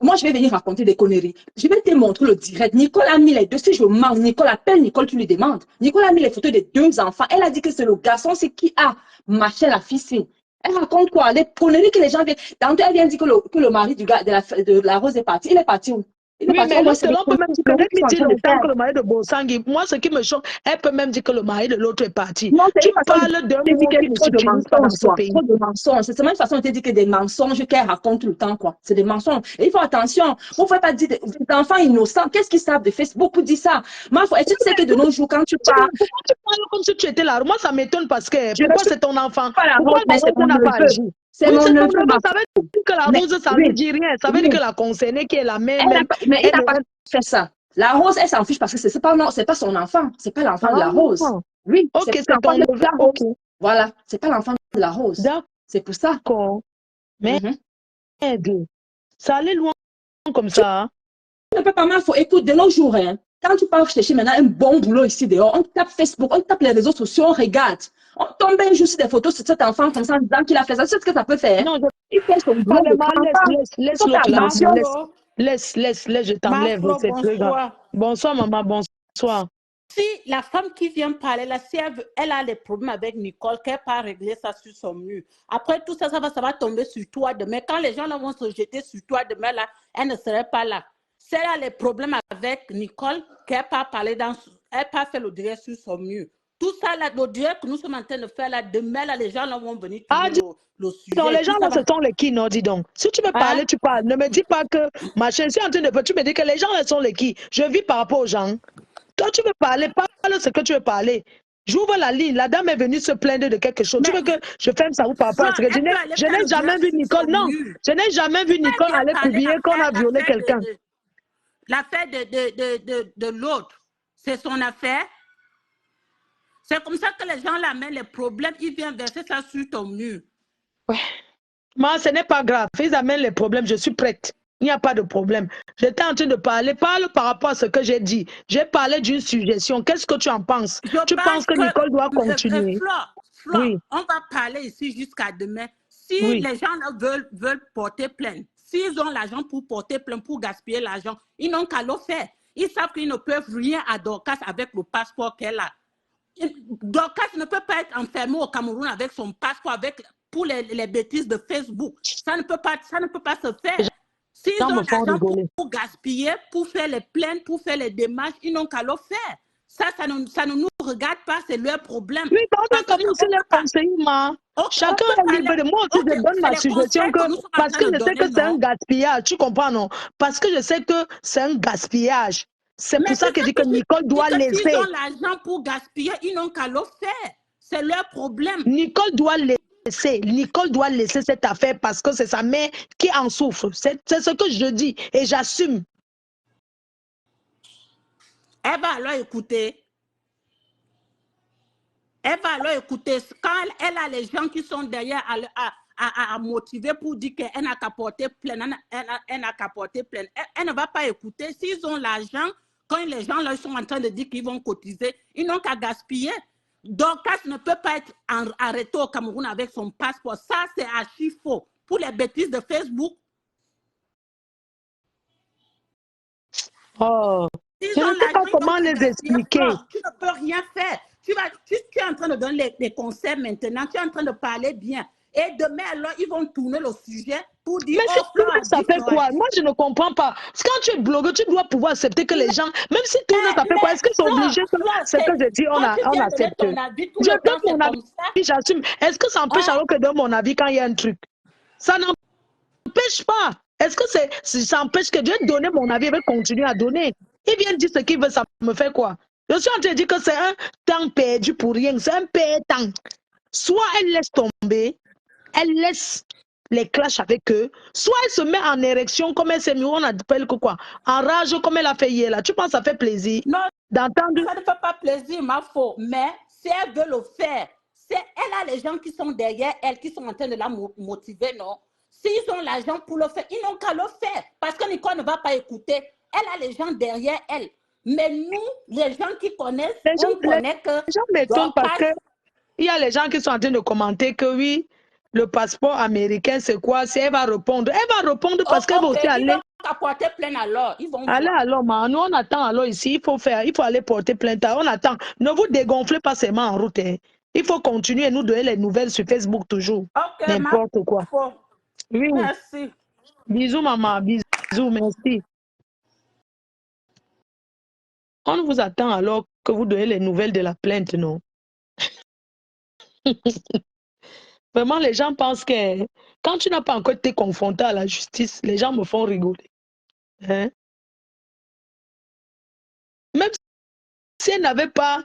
S3: Moi, je vais venir raconter des conneries. Je vais te montrer le direct. Nicole a mis les deux. Si je mens, Nicole appelle Nicole, tu lui demandes. Nicole a mis les photos des deux enfants. Elle a dit que c'est le garçon, c'est qui a marché la fille. Elle raconte quoi? Les conneries que les gens viennent. Tantôt, elle vient dire que le mari du gars de la rose est parti. Il est parti où? Il est
S1: Oui,
S3: parti.
S1: mais
S3: On voit
S1: l'autre, on peut même dire que
S3: conneries qu'ils sont en
S1: dit
S3: train de faire.
S1: longtemps que le mari de Bosangui, moi, ce qui me choque, elle peut même dire que le mari de l'autre est parti.
S3: Non, c'est
S1: Tu
S3: une façon
S1: parles d'un
S3: de dire
S1: mot
S3: qu'il y
S1: qui
S3: a
S1: ne
S3: trop de
S1: s'utilise pas dans
S3: mensonges,
S1: ce
S3: quoi.
S1: pays.
S3: Trop de mensonges. C'est seulement une façon de dire que des mensonges qu'elle raconte tout le temps, quoi. C'est des mensonges. Et il faut attention. Vous ne pouvez pas dire des enfants innocents. Qu'est-ce qu'ils savent de Facebook pour dire ça? Est-ce que tu sais que de nos jours, quand tu pars,
S1: Pourquoi tu parles comme si tu étais là? Moi, ça m'étonne parce que
S3: je ne
S1: pourquoi
S3: suis
S1: c'est ton enfant?
S3: pas la
S1: Pourquoi
S3: rose,
S1: la
S3: mais c'est
S1: rose
S3: mon
S1: n'a pas
S3: neveu.
S1: agi?
S3: C'est
S1: Oui,
S3: mon
S1: c'est ton
S3: neveu,
S1: neveu.
S3: ma
S1: Ça veut dire que la
S3: mais,
S1: rose, ça ne
S3: oui,
S1: dit rien. Ça veut dire
S3: oui.
S1: que la concernée qui est la mère même,
S3: Mais il
S1: elle
S3: n'a
S1: ne
S3: pas fait ça. La rose, elle s'en fiche parce que c'est pas, non, c'est pas son enfant. C'est pas l'enfant de la rose.
S1: Ah,
S3: Oui,
S1: ok,
S3: c'est pas
S1: c'est
S3: l'enfant
S1: ton
S3: de
S1: neveu.
S3: la
S1: Ok,
S3: rose. Voilà, c'est pas l'enfant de la rose. C'est pour ça.
S1: d'accord.
S3: Mhm.
S1: Merde. Ça allait loin comme ça. Hein?
S3: Ne peut pas mal, faut écoute de nos jours, hein. Quand tu pars chercher maintenant un bon boulot ici dehors, on tape Facebook, on tape les réseaux sociaux, on regarde. On tombe un jour sur des photos de cet enfant comme ça en disant qu'il a fait ça. Tu sais ce que ça peut faire?
S1: Non, je
S3: Il fait son boulot,
S1: parle
S3: ne
S1: mal.
S3: prend pas. Il
S1: Laisse
S3: faut faire
S1: l'autre là.
S3: attention.
S4: Mafro,
S1: Laisse, je t'enlève.
S4: Mafro,
S1: C'est très grave.
S4: bonsoir.
S1: Bonsoir, maman, bonsoir.
S4: Si la femme qui vient parler, là, si elle a des problèmes avec Nicole, qu'elle pas régler ça sur son mur. Après tout ça, ça va tomber sur toi demain. Quand les gens là, vont se jeter sur toi demain, là, elle ne serait pas là. Si elle a des problèmes avec Nicole, qu'elle pas parler elle pas fait le direct sur son mur. Tout ça, là, le direct que nous sommes en train de faire, là, demain, là, les gens là, vont venir
S1: Ah,
S4: tourner le sujet.
S1: donc les gens
S4: Puis
S1: là,
S4: ça
S1: ce
S4: va...
S1: sont les qui, non, dis donc. Si tu veux parler,
S4: Hein?
S1: tu parles. Ne me dis pas que machin, je suis en train de... Tu me dis que les gens là sont les qui. Je vis par rapport aux gens. Toi, tu veux parler, parle ce que tu veux parler. J'ouvre la ligne. La dame est venue se plaindre de quelque chose. Tu veux que je ferme ça ou par rapport à ce que
S4: Elle peut aller
S1: je
S4: faire
S1: n'ai
S4: le
S1: jamais
S4: direct
S1: vu
S4: sur
S1: Nicole.
S4: son
S1: Non,
S4: mur.
S1: je n'ai jamais vu Nicole
S4: Elle
S1: aller
S4: vient parler
S1: publier qu'on a violé quelqu'un.
S4: L'affaire de l'autre, c'est son affaire. C'est comme ça que les gens l'amènent les problèmes. Ils viennent verser ça sur ton mur.
S1: Ouais. Moi, ce n'est pas grave. Ils amènent les problèmes. Je suis prête. Il n'y a pas de problème. J'étais en train de parler. Parle par rapport à ce que j'ai dit. J'ai parlé d'une suggestion. Qu'est-ce que tu en penses? Tu penses que Nicole doit continuer?
S4: Flore,
S1: Oui.
S4: on va parler ici jusqu'à demain. Si
S1: Oui.
S4: les gens là veulent porter plainte, s'ils ont l'argent pour porter plainte, pour gaspiller l'argent, ils n'ont qu'à le faire. Ils savent qu'ils ne peuvent rien à Dorcas avec le passeport qu'elle a. Dorcas ne peut pas être enfermé au Cameroun avec son passeport pour les bêtises de Facebook. Ça ne peut pas se faire. S'ils ont l'argent pour gaspiller, pour faire les plaintes, pour faire les démarches, ils n'ont qu'à le faire. Ça ne nous regarde pas, c'est leur problème.
S1: Oui, comme nous, c'est les conseillers, chacun est libre de moi aussi, je donne ma suggestion parce que je sais que c'est un gaspillage, tu comprends, non? Parce que je sais que c'est un gaspillage. C'est pour ça que je dis que Nicole doit laisser.
S4: S'ils ont l'argent pour gaspiller, ils n'ont qu'à le faire. C'est leur problème.
S1: Nicole doit laisser cette affaire parce que c'est sa mère qui en souffre. C'est ce que je dis et j'assume.
S4: Elle va alors écouter. Elle va alors écouter. Quand elle a les gens qui sont derrière à motiver pour dire qu'elle n'a qu'à porter plainte, elle n'a qu'à porter plainte. Elle ne va pas écouter. S'ils ont l'argent, quand les gens là, sont en train de dire qu'ils vont cotiser, ils n'ont qu'à gaspiller. Dorcas ne peut pas être arrêté au Cameroun avec son passeport. Ça, c'est archi faux. Pour les bêtises de Facebook,
S1: Oh,
S4: ils
S1: je
S4: ont
S1: ne sais pas
S4: l'argent, ils vont
S1: comment
S4: te
S1: les
S4: gaspiller
S1: expliquer.
S4: fort. Tu ne peux rien faire. Tu es en train de donner les conseils maintenant. Tu es en train de parler bien. Et demain, alors, ils vont tourner le sujet pour dire,
S1: Mais
S4: oh,
S1: c'est
S4: Fleur a
S1: ça
S4: dit,
S1: fait
S4: Fleur a
S1: quoi?
S4: dit.
S1: Moi, je ne comprends pas. Parce que quand tu es blogueur, tu dois pouvoir accepter que les gens, même si tout ça fait quoi? Est-ce qu'ils sont obligés? C'est que je dis,
S4: quand tu
S1: on
S4: viens donner
S1: accepte.
S4: ton avis, tout
S1: Je
S4: le temps,
S1: donne
S4: c'est
S1: mon avis,
S4: comme ça.
S1: j'assume. Est-ce que ça empêche
S4: Hein?
S1: alors que je donne mon avis quand il y a un truc? Ça n'empêche pas. Est-ce que ça empêche que je vais donner mon avis et vais continuer à donner? Il vient dire ce qu'il veut, ça me fait quoi? Je suis en train de dire que c'est un temps perdu pour rien. C'est un temps. Soit elle laisse tomber, elle laisse les clashs avec eux, soit elle se met en érection comme elle s'est mis, on appelle que quoi, en rage comme elle a fait hier là. Tu penses que ça fait plaisir
S4: Non,
S1: d'entendre?
S4: ça ne fait pas plaisir, ma faute. Mais si elle veut le faire, elle a les gens qui sont derrière elle, qui sont en train de la motiver, non? S'ils ont l'argent pour le faire, ils n'ont qu'à le faire. Parce que Nicole ne va pas écouter. Elle a les gens derrière elle. Mais nous, les gens qui connaissent, on connaît que
S1: Les gens m'étonnent parce que il y a les gens qui sont en train de commenter que oui, le passeport américain, c'est quoi? Si elle va répondre. Elle va répondre parce qu'elle va aussi
S4: ils
S1: aller.
S4: vont apporter plein alors. Ils vont
S1: Allez,
S4: voir.
S1: alors, nous on attend alors ici, il faut aller porter plainte. On attend. Ne vous dégonflez pas seulement en route. Hein. Il faut continuer à nous donner les nouvelles sur Facebook toujours.
S4: Ok,
S1: N'importe quoi. Oui.
S4: Merci.
S1: Bisous, maman. Bisous, merci. On vous attend alors que vous donnez les nouvelles de la plainte, non? Vraiment, les gens pensent que quand tu n'as pas encore été confronté à la justice, les gens me font rigoler. Hein? Même si elle n'avait pas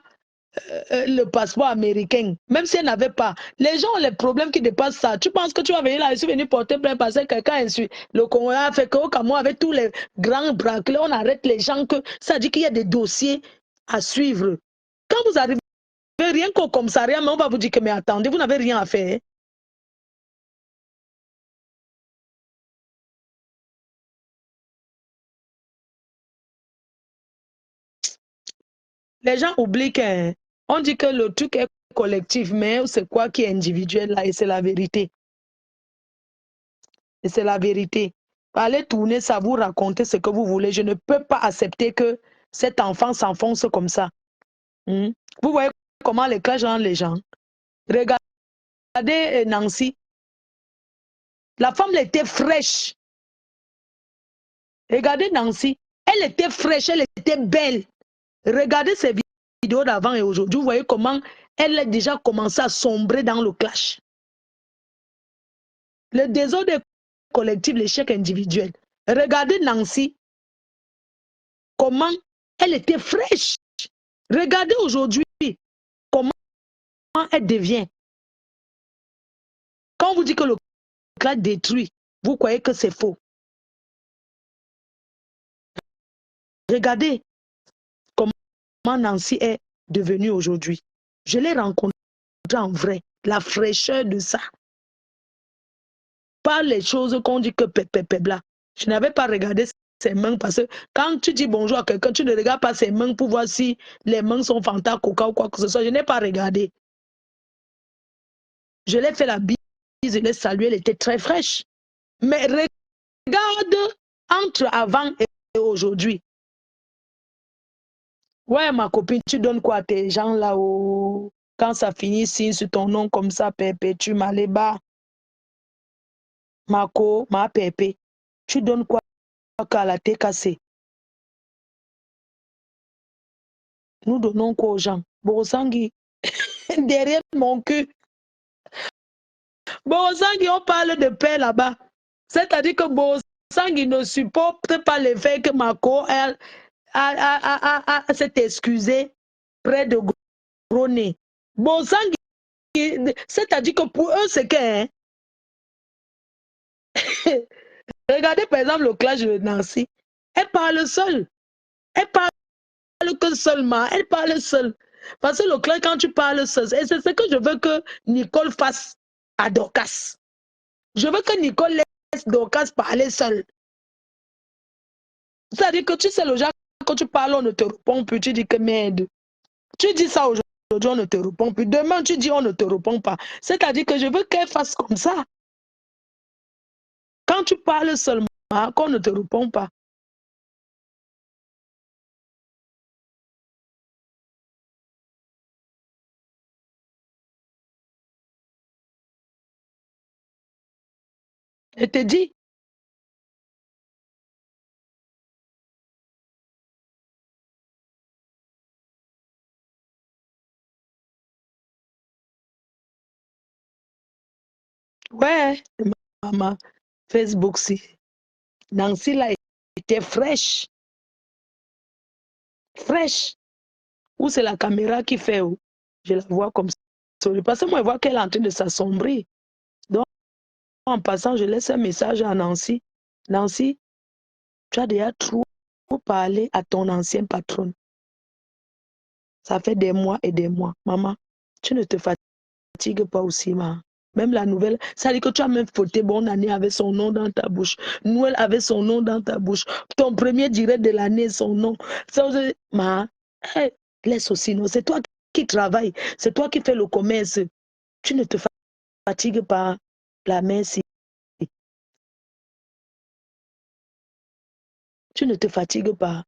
S1: le passeport américain, même si elle n'avait pas, les gens ont les problèmes qui dépassent ça. Tu penses que tu vas venir là, je suis venu porter plainte parce que quelqu'un insulte. Le Congo a fait qu'au Cameroun, avec tous les grands braquets, on arrête les gens, que ça dit qu'il y a des dossiers à suivre. Quand vous arrivez rien qu'au commissariat, mais on va vous dire que mais attendez, vous n'avez rien à faire. Les gens oublient qu'on dit que le truc est collectif, mais c'est quoi qui est individuel là, et c'est la vérité. Et c'est la vérité. Allez tourner ça, vous raconter ce que vous voulez. Je ne peux pas accepter que cet enfant s'enfonce comme ça. Vous voyez comment les clashs rendent les gens. Regardez Nancy. La femme, elle était fraîche. Regardez Nancy. Elle était fraîche, elle était belle. Regardez ces vidéos d'avant et aujourd'hui. Vous voyez comment elle a déjà commencé à sombrer dans le clash. Le désordre collectif, l'échec individuel. Regardez Nancy. Comment elle était fraîche. Regardez aujourd'hui comment elle devient. Quand on vous dit que le clash détruit, vous croyez que c'est faux. Regardez comment Nancy est devenue aujourd'hui. Je l'ai rencontrée en vrai. La fraîcheur de ça. Pas les choses qu'on dit que bla. Je n'avais pas regardé ses mains parce que quand tu dis bonjour à quelqu'un, tu ne regardes pas ses mains pour voir si les mains sont Fanta, Coca ou quoi que ce soit. Je n'ai pas regardé. Je l'ai fait la bise, je l'ai salué, elle était très fraîche. Mais regarde entre avant et aujourd'hui. Ouais, ma copine, tu donnes quoi à tes gens là-haut? Quand ça finit, signe sur ton nom comme ça, Pépé, tu m'as les bas. Marco, ma Pépé, tu donnes quoi à la TKC? Nous donnons quoi aux gens? Borosangui, derrière mon cul. Borosangui, on parle de paix là-bas. C'est-à-dire que Borosangui ne supporte pas le fait que Marco s'est excusé près de Groné. Borosangui, c'est-à-dire que pour eux, c'est que... Hein, regardez par exemple le clash de Nancy. Elle parle seule. Elle parle que seulement. Elle parle seule. Parce que le clash, quand tu parles seul, et c'est ce que je veux que Nicole fasse à Dorcas. Je veux que Nicole laisse Dorcas parler seule. C'est-à-dire que tu sais, le genre, quand tu parles, on ne te répond plus. Tu dis que merde. Tu dis ça aujourd'hui. aujourd'hui on ne te répond plus. Demain tu dis on ne te répond pas. C'est-à-dire que je veux qu'elle fasse comme ça. Quand tu parles seulement, qu'on ne te répond pas. Je te dis. Ouais, maman, Facebook, si. Nancy là était fraîche. Fraîche. Ou c'est la caméra qui fait, où je la vois comme ça. Parce que moi, je vois qu'elle est en train de s'assombrir. Donc, en passant, je laisse un message à Nancy. Nancy, tu as déjà trop parlé à ton ancienne patronne. Ça fait des mois et des mois. Maman, tu ne te fatigues pas aussi, maman. Même la nouvelle, ça dit que tu as même fauté bonne année avec son nom dans ta bouche. Noël avait son nom dans ta bouche. Ton premier direct de l'année, son nom. Ça, ma, laisse aussi, non. C'est toi qui travailles. C'est toi qui fais le commerce. Tu ne te fatigues pas. La merci. Tu ne te fatigues pas.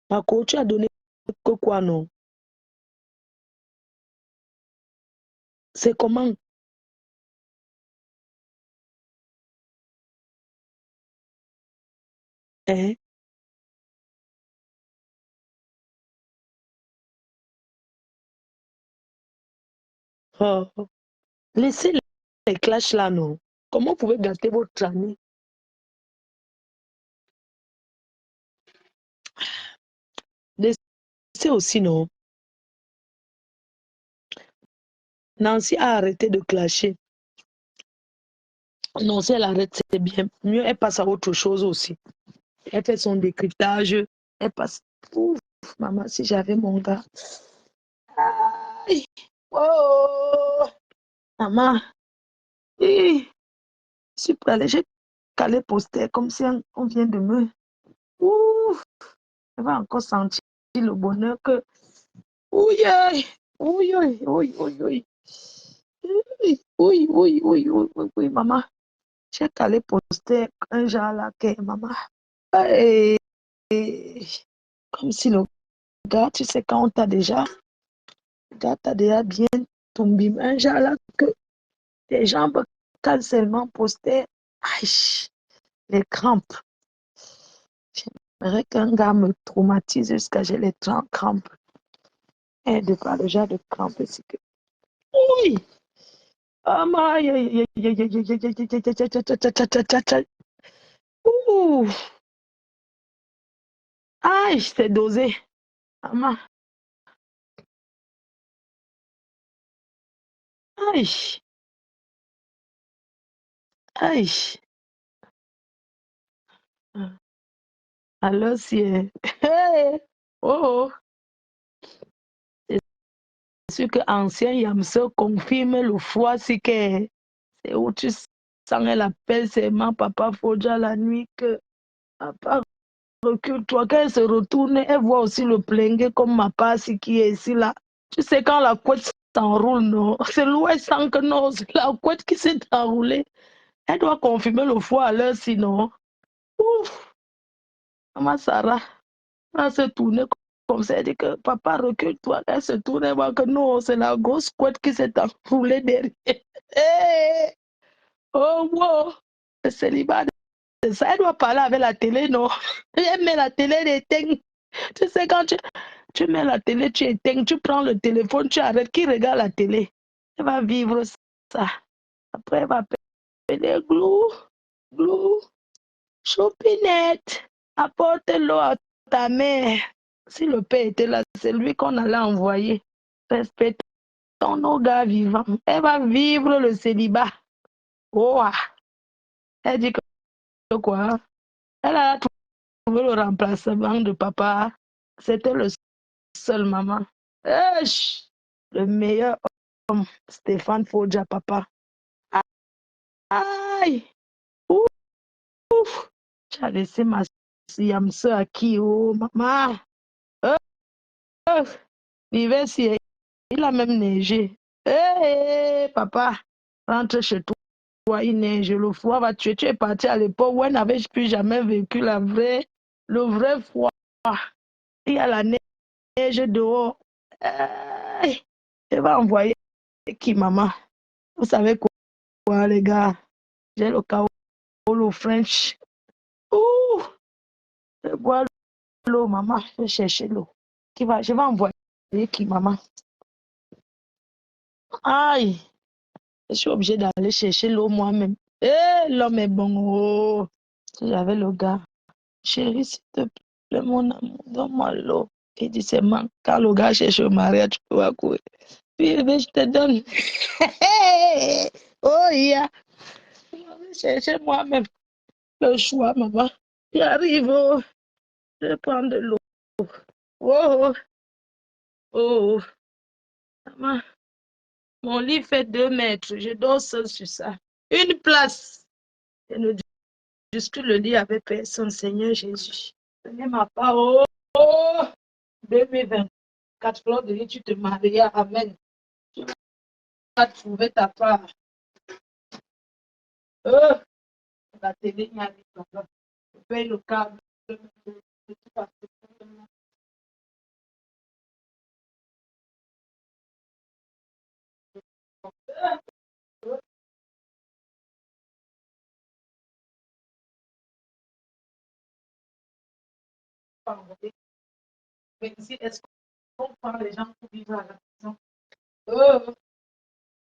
S1: Marco, tu as donné que quoi, non? C'est comment? Hein? Oh. Laissez les clashs là, non? Comment vous pouvez gâter votre année? Laissez aussi, non? Nancy a arrêté de clasher. Non, si elle arrête, c'est bien. Mieux, elle passe à autre chose aussi. Elle fait son décryptage. Elle passe. Ouf, maman, si j'avais mon gars. Aïe. Oh, maman. Je suis prêt à aller. J'ai calé poster comme si on vient de me. Ouf, elle va encore sentir le bonheur que. Oui, oui, oui, oui, oui, oui. Oui, oui, oui, oui, oui, oui, maman. J'ai calé poster un genre là que maman. Et, comme si le gars, tu sais, quand on t'a déjà, le gars t'a déjà bien tombé. Un genre là que tes jambes, quand seulement poster, aïe, les crampes. J'aimerais qu'un gars me traumatise jusqu'à j'ai les crampes. Et de pas le genre de crampes, c'est que. Oui! Ah, ma, aïe, aïe, aïe, aïe, aïe, aïe, aïe, aïe, aïe, aïe, aïe, aïe, aïe, aïe. Ouh! Aïe, c'est dosé. Maman, aïe, aïe. Alors, si. Hey! Oh! C'est sûr que ancien Yamse confirme le foie, c'est que c'est où tu sens elle appelle seulement papa Foja la nuit que papa recule-toi. Quand elle se retourne, elle voit aussi le plingué comme ma passe qui est ici là. Tu sais, quand la couette s'enroule, non, c'est l'ouest sans que non, c'est la couette qui s'est enroulée. Elle doit confirmer le foie à l'heure, sinon. Ouf, maman Sarah, elle se tourne comme ça, elle dit que papa recule-toi. Elle se tourne, elle voit que non, c'est la grosse couette qui s'est enroulée derrière. Hey! Oh, wow! Le célibat, c'est ça, elle doit parler avec la télé, non? Elle met la télé, elle éteint. Tu sais, quand tu mets la télé, tu éteins, tu prends le téléphone, tu arrêtes. Qui regarde la télé? Elle va vivre ça. Après, elle va appeler Glou, Glou, Chopinette, apporte l'eau à ta mère. Si le père était là, c'est lui qu'on allait envoyer. Respectons nos gars vivants. Elle va vivre le célibat. Oh, ah. Elle dit que quoi? Elle a trouvé le remplacement de papa. C'était le seul maman. Esh, le meilleur homme, Stéphane Fodja, papa. Aïe, ouf, tu as laissé ma Yamse à qui, oh maman. Euh, euh. L'hiver, si, il a même neigé. Hé, papa, rentre chez toi, il neige, le froid va tuer. Tu es parti à l'époque où elle n'avait plus jamais vécu le vrai froid. Il y a la neige dehors. Hey, je vais envoyer qui, maman? Vous savez quoi, les gars? J'ai le Kaolo French. Ouh, je bois l'eau, maman. Je vais chercher l'eau. Je vais envoyer qui, maman? Aïe, je suis obligée d'aller chercher l'eau moi-même. Eh, l'homme est bon. Oh, si j'avais le gars. Chérie, s'il te plaît, mon amour, donne-moi l'eau. Il dit, c'est man. Quand le gars cherche le mariage, tu vas courir. Puis, je te donne. Oh, yeah. Je vais chercher moi-même le choix, maman. J'arrive. Oh. Je prends de l'eau. Oh, oh, oh. Maman, mon lit fait 2 mètres. Je dors seul sur ça. Une place. Je ne discute le lit avec personne, Seigneur Jésus. Prenez ma parole. Oh, 2024, lors de tu te marias. Amen. Tu vas trouver ta part. La télé, il y a des problèmes. Je paye le câble. Mais ici, est-ce qu'on prend les gens pour vivre à la maison?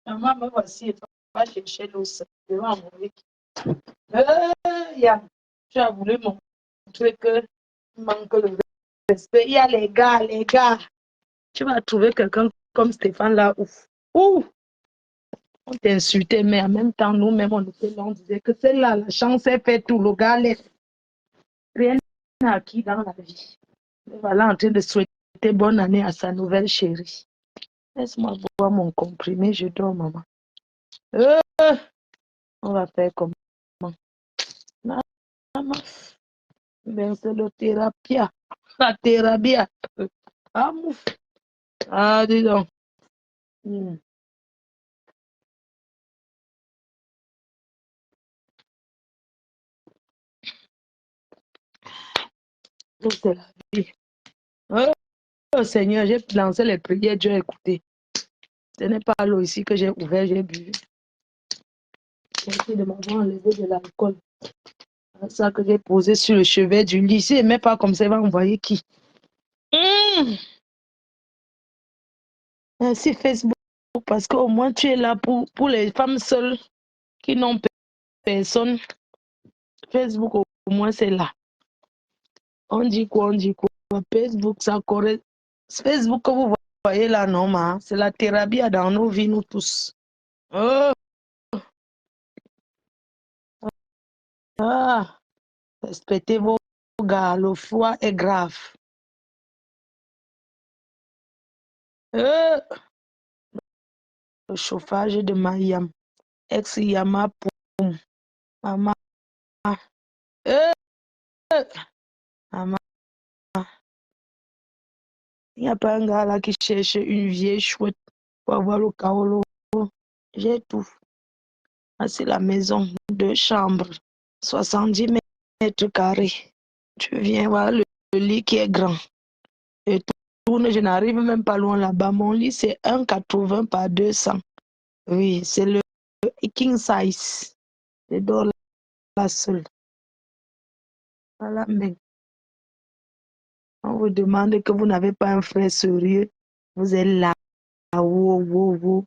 S1: Maman, me voici, et toi, va chercher l'eau, je vais envoyer. Yann, tu as voulu montrer que tu manques le respect. Il y a les gars. Tu vas trouver quelqu'un comme Stéphane là. Ouf. Ouh. On t'insultait, mais en même temps, nous-mêmes, on était là, on disait que c'est là, la chance est faite tout. Le gars laisse. Rien n'est acquis dans la vie. Et voilà, en train de souhaiter bonne année à sa nouvelle chérie. Laisse-moi boire mon comprimé, je dors, maman. On va faire comment? Maman, ben c'est le thérapie. La thérapie. Ah, mouf. Ah, dis donc. Donc, c'est la vie. Oh, Seigneur, j'ai lancé les prières, Dieu a écouté. Ce n'est pas l'eau ici que j'ai ouvert, j'ai bu. Merci de m'avoir enlevé de l'alcool. C'est ça que j'ai posé sur le chevet du lit. Si elle ne met pas comme ça, elle va envoyer qui? Merci Facebook, parce qu'au moins tu es là pour les femmes seules qui n'ont personne. Facebook, au moins, c'est là. On dit quoi? Facebook, ça correct. Facebook que vous voyez là, non, c'est la thérapie dans nos vies, nous tous. Oh, ah, respectez vos gars, le froid est grave. Le chauffage de Mayam, ex-Yama Poum, maman. Maman. Il n'y a pas un gars là qui cherche une vieille chouette pour avoir le kaolo. J'ai tout. C'est la maison, 2 chambres, 70 mètres carrés. Tu viens voir le lit qui est grand. Je tourne, je n'arrive même pas loin là-bas. Mon lit, c'est 1,80 par 200. Oui, c'est le king size. Je dors là seul. Voilà, mais on vous demande que vous n'avez pas un frère sérieux. Vous êtes là. Wow.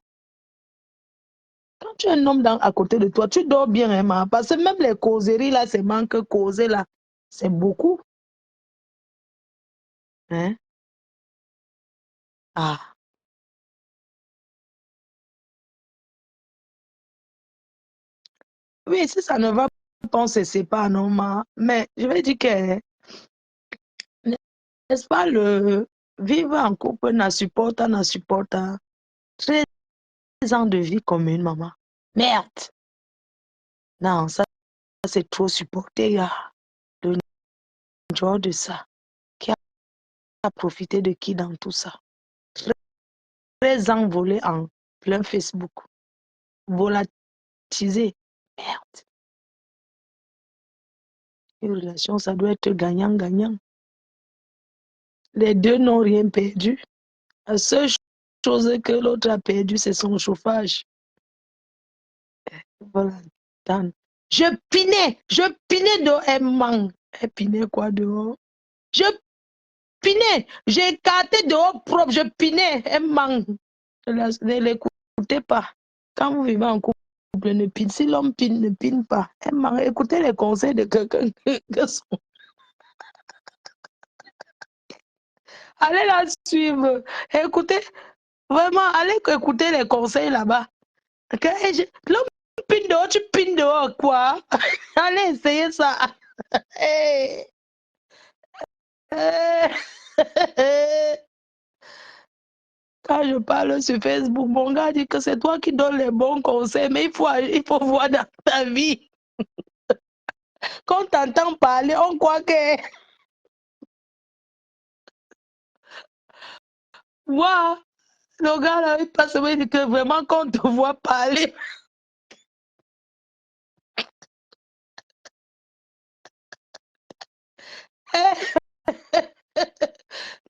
S1: Quand tu as un homme à côté de toi, tu dors bien, hein, parce que même les causeries là, c'est manque causer là. C'est beaucoup. Hein? Ah. Oui, si ça ne va pas, on se sépare, non, mais je vais dire que, n'est-ce pas, le vivre en couple n'a supporte 13 ans de vie commune, maman. Merde. Non, ça, c'est trop supporté, le genre de ça. Qui a profité de qui dans tout ça? 13 ans volés en plein Facebook. Volatilisé. Merde. Une relation, ça doit être gagnant-gagnant. Les deux n'ont rien perdu. La seule chose que l'autre a perdu, c'est son chauffage. Voilà. Je pinais dehors. Elle manque. Elle pinait quoi dehors? Je pinais. J'ai écarté dehors propre. Je pinais. Elle manque. Ne l'écoutez pas. Quand vous vivez en couple, ne pine. Si l'homme pine, ne pine pas. Elle manque. Écoutez les conseils de quelqu'un. Allez la suivre. Écoutez. Vraiment, allez écouter les conseils là-bas. L'homme pine dehors, tu pines dehors, quoi? Allez essayer ça. Hey. Quand je parle sur Facebook, mon gars dit que c'est toi qui donnes les bons conseils, mais il faut voir dans ta vie. Quand on t'entend parler, on croit que... Wow, le gars là, il passe, il dit que vraiment, quand on te voit parler...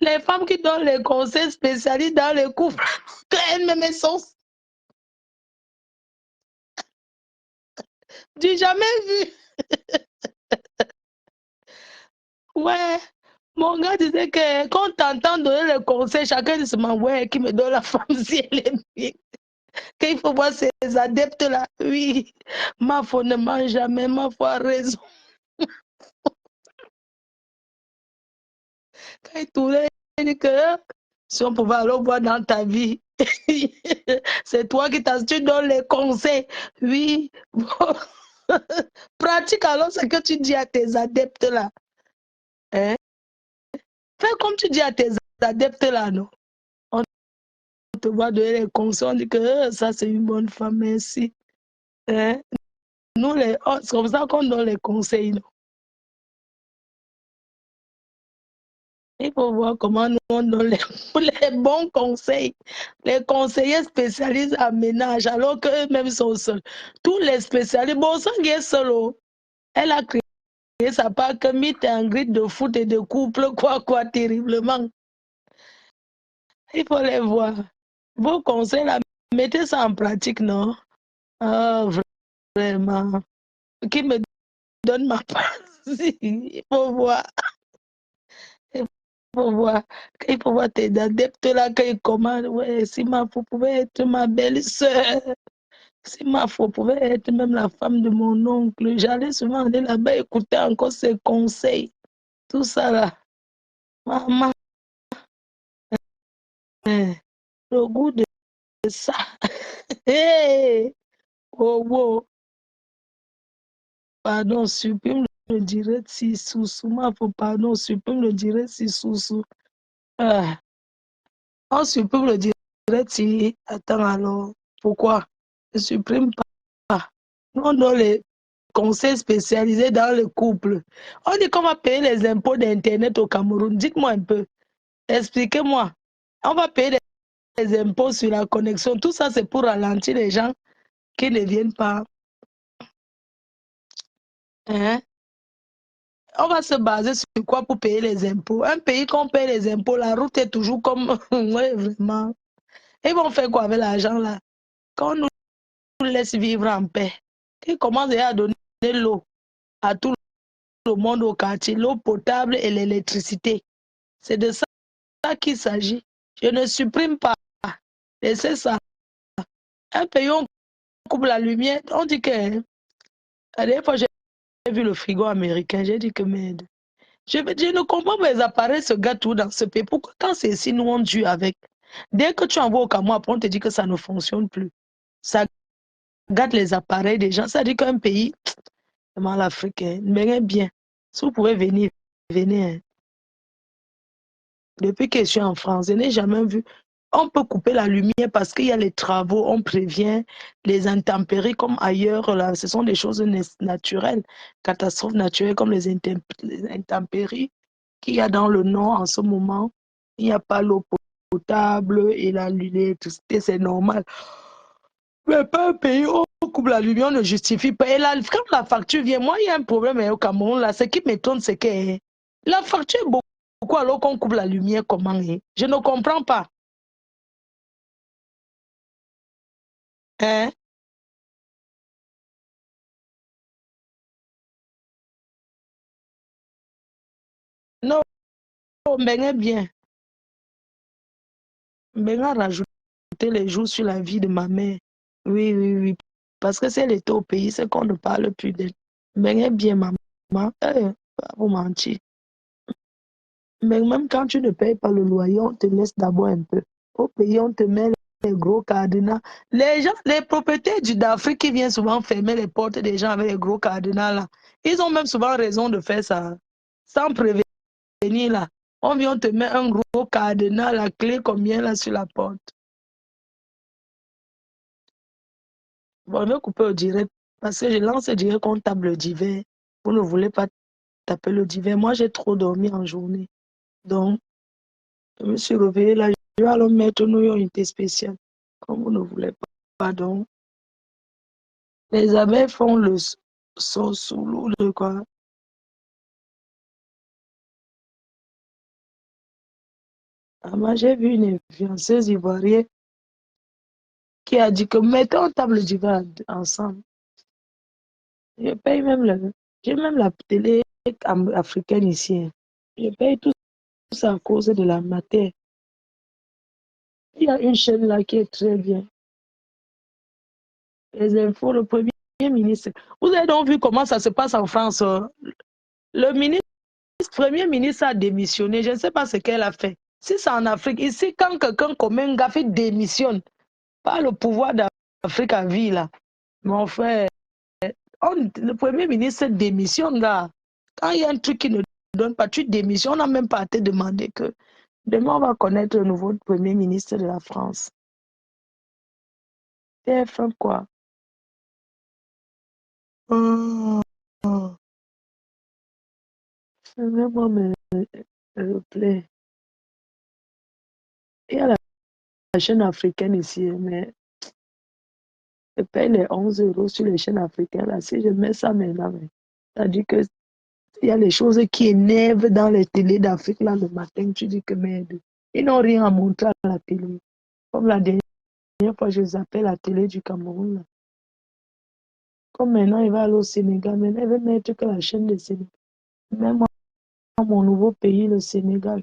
S1: Les femmes qui donnent les conseils spécialistes dans les couples, elles-mêmes sont... Du jamais vu. Ouais, mon gars disait que quand t'entends donner les conseils, chacun dit seulement, ouais, qui me donne la femme si elle est bien. Qu'il faut voir ces adeptes là. Oui, ma foi ne mange jamais, ma foi a raison. Quand il tournait, il dit que si on pouvait alors voir dans ta vie, c'est toi qui tu donnes les conseils. Oui, bon. Pratique alors ce que tu dis à tes adeptes là. Hein? Fais comme tu dis à tes adeptes là, non? On te voit donner les conseils, on dit que ça c'est une bonne femme, merci. Hein? Nous, c'est comme ça qu'on donne les conseils, non? Il faut voir comment nous on donne les bons conseils. Les conseillers spécialistes en ménage, alors qu'eux-mêmes sont seuls. Tous les spécialistes, bon, ça qui est seul, elle a créé sa part que mythe en grid de foot et de couple, quoi, terriblement. Il faut les voir. Vos conseils, là, mettez ça en pratique, non? Ah, vraiment. Qui me donne ma part? Il faut voir. Il faut voir tes adeptes là, qu'ils commandent. Ouais, si ma femme pouvait être ma belle-sœur, si ma femme pouvait être même la femme de mon oncle, j'allais souvent aller là-bas écouter encore ses conseils. Tout ça là. Maman, le goût de ça. Hey! Oh, wow. Pardon, supprime le direct si sous-sous. Ma femme, pardon, supprime le direct si sous-sous. Ah. On supprime le direct si. Attends alors. Pourquoi? Ne supprime pas. Nous, on donne les conseils spécialisés dans le couple. On dit qu'on va payer les impôts d'Internet au Cameroun. Dites-moi un peu. Expliquez-moi. On va payer les impôts sur la connexion. Tout ça, c'est pour ralentir les gens qui ne viennent pas. Hein? On va se baser sur quoi pour payer les impôts? Un pays qu'on paye les impôts, la route est toujours comme... Oui, vraiment. Ils vont faire quoi avec l'argent là? Quand on nous laisse vivre en paix, ils commencent déjà à donner l'eau à tout le monde au quartier, l'eau potable et l'électricité. C'est de ça qu'il s'agit. Je ne supprime pas. Laissez ça. Un pays, on coupe la lumière. On dit que... La dernière fois, j'ai vu le frigo américain. J'ai dit que merde. Je ne comprends pas les appareils se gâtent tout dans ce pays. Pourquoi quand c'est ici, nous on tue avec? Dès que tu envoies au Cameroun, après on te dit que ça ne fonctionne plus. Ça gâte les appareils des gens. Ça dit qu'un pays, vraiment l'Afrique, mais bien. Si vous pouvez venir, venez. Hein. Depuis que je suis en France, je n'ai jamais vu. On peut couper la lumière parce qu'il y a les travaux, on prévient les intempéries comme ailleurs. Là, ce sont des choses naturelles, catastrophes naturelles comme les intempéries qu'il y a dans le nord en ce moment. Il n'y a pas l'eau potable et la l'électricité, c'est normal. Mais pas un pays où on coupe la lumière, on ne justifie pas. Et là, quand la facture vient, moi, il y a un problème au Cameroun, là. Ce qui m'étonne, c'est que la facture est beaucoup alors qu'on coupe la lumière, comment je ne comprends pas. Hein? Non, mais bien. Mais on rajouter les jours sur la vie de ma mère. Oui, oui, oui. Parce que si elle était au pays, c'est qu'on ne parle plus d'elle. Mais bien, maman. Pas vous mentir. Mais même quand tu ne payes pas le loyer, on te laisse d'abord un peu. Au pays, on te met les gros cadenas. Les gens, les propriétaires d'Afrique qui viennent souvent fermer les portes des gens avec les gros cadenas là. Ils ont même souvent raison de faire ça. Sans prévenir là. On vient, on te met un gros cadenas, la clé combien là sur la porte. Bon, je vais couper au direct parce que je lance le direct comptable d'hiver. Vous ne voulez pas taper le d'hiver. Moi, j'ai trop dormi en journée. Donc, je me suis réveillée là. Je vais alors mettre une unité spéciale. Comme vous ne voulez pas. Pardon. Les abeilles font le son sous l'eau de quoi. Ah, moi, j'ai vu une influenceuse ivoirienne qui a dit que mettons une table d'hiver ensemble. Je paye même j'ai même la télé africaine ici. Je paye tout ça à cause de la matière. Il y a une chaîne là qui est très bien. Les infos, le premier ministre. Vous avez donc vu comment ça se passe en France. Le premier ministre a démissionné. Je ne sais pas ce qu'elle a fait. Si c'est en Afrique, ici, quand quelqu'un commet un gaffe, il démissionne. Pas le pouvoir d'Afrique à vie, là. Mon frère, le premier ministre démissionne, là. Quand il y a un truc qui ne donne pas, tu démissionnes. On n'a même pas à te demander que demain, on va connaître le nouveau premier ministre de la France. TF1, quoi. Oh, oh. Vraiment, me plaît. Il y a la chaîne africaine ici, mais je paye les 11 euros sur les chaînes africaines. Là, si je mets ça maintenant, c'est-à-dire que il y a les choses qui énervent dans les télés d'Afrique là le matin. Tu dis que merde, ils n'ont rien à montrer à la télé. Comme la dernière fois, je zappais la télé du Cameroun. Là. Comme maintenant, il va aller au Sénégal. Maintenant, il va mettre que la chaîne de Sénégal. Même dans mon nouveau pays, le Sénégal.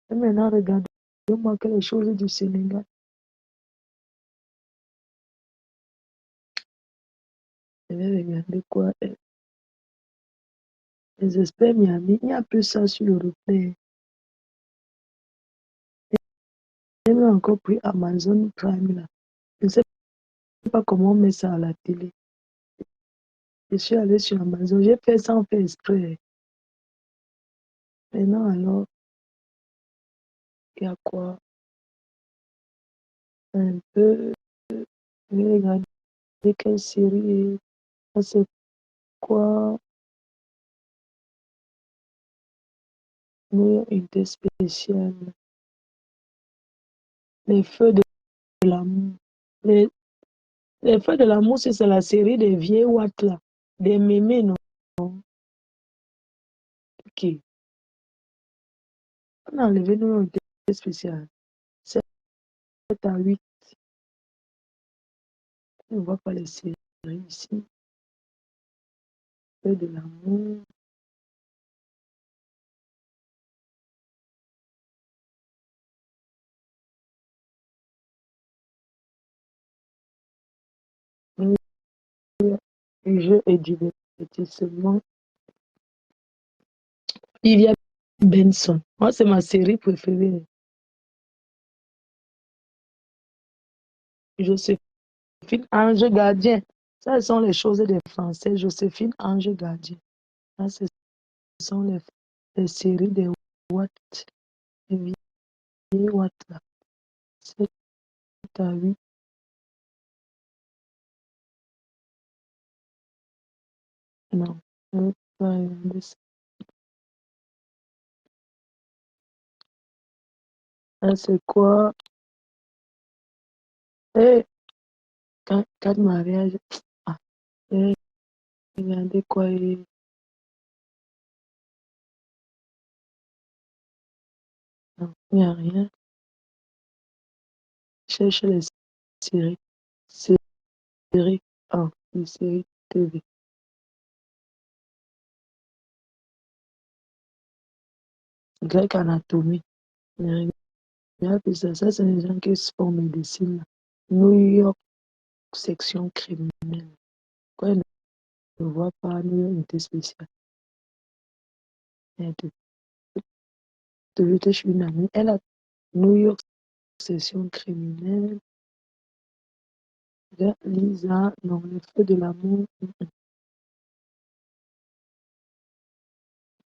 S1: Et maintenant, regardez-moi que les choses du Sénégal. Je vais regarder quoi. Les experts Miami, il n'y a plus ça sur le replay. J'ai même encore pris Amazon Prime là. Je ne sais pas comment on met ça à la télé. Je suis allée sur Amazon. J'ai fait ça en fait exprès. Maintenant, alors, il y a quoi? Un peu. Je vais regarder quelle série. Ça, c'est quoi? Une unité spéciale. Les feux de l'amour. Les, les feux de l'amour, c'est la série des vieilles watts là. Des mémés, non? Ok. On a enlevé nos unités spéciales. 7 à 8. On ne voit pas les séries ici. Feux de l'amour. Jeux et divertissement. Vivian Benson. Moi, c'est ma série préférée. Joséphine Ange Gardien. Ça, ce sont les choses des Français. Joséphine Ange Gardien. Ça, ce sont les séries des Watt. Les vieilles Watt, là. 7 à 8. Non. Je ne vais pas regarder ça.
S5: C'est quoi? Eh, quatre mariages. Ah, eh, regardez quoi. Non, il n'y a rien. Cherche les séries. Série 1, les séries TV. Grec Anatomie. Mais regarde ça, c'est les gens qui font médecine. New York, section criminelle. Quoi, elle ne voit pas New York unité spéciale. Je suis une amie. Elle a New York, section criminelle. Lisa, non, le feu de l'amour.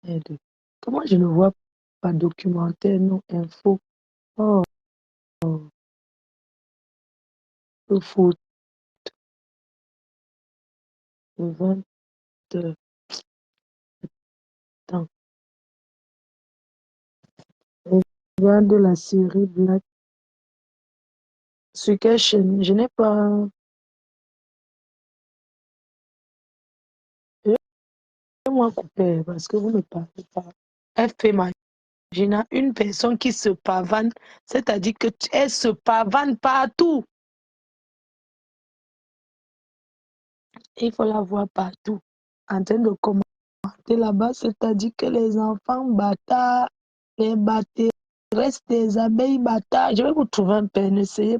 S5: Aide. Comment je ne vois pas documentaire, non, info. Oh, le foot, le 20 ans. Regarde la série Black. Sur quelle chaîne? Je n'ai pas. Moi couper parce que vous ne parlez pas. Elle fait imaginer une personne qui se pavane, c'est-à-dire que elle se pavane partout. Il faut la voir partout. En train de commenter là-bas, c'est-à-dire que les enfants bâtards, les bâtards, restent des abeilles bâtards. Je vais vous trouver un peu, essayez.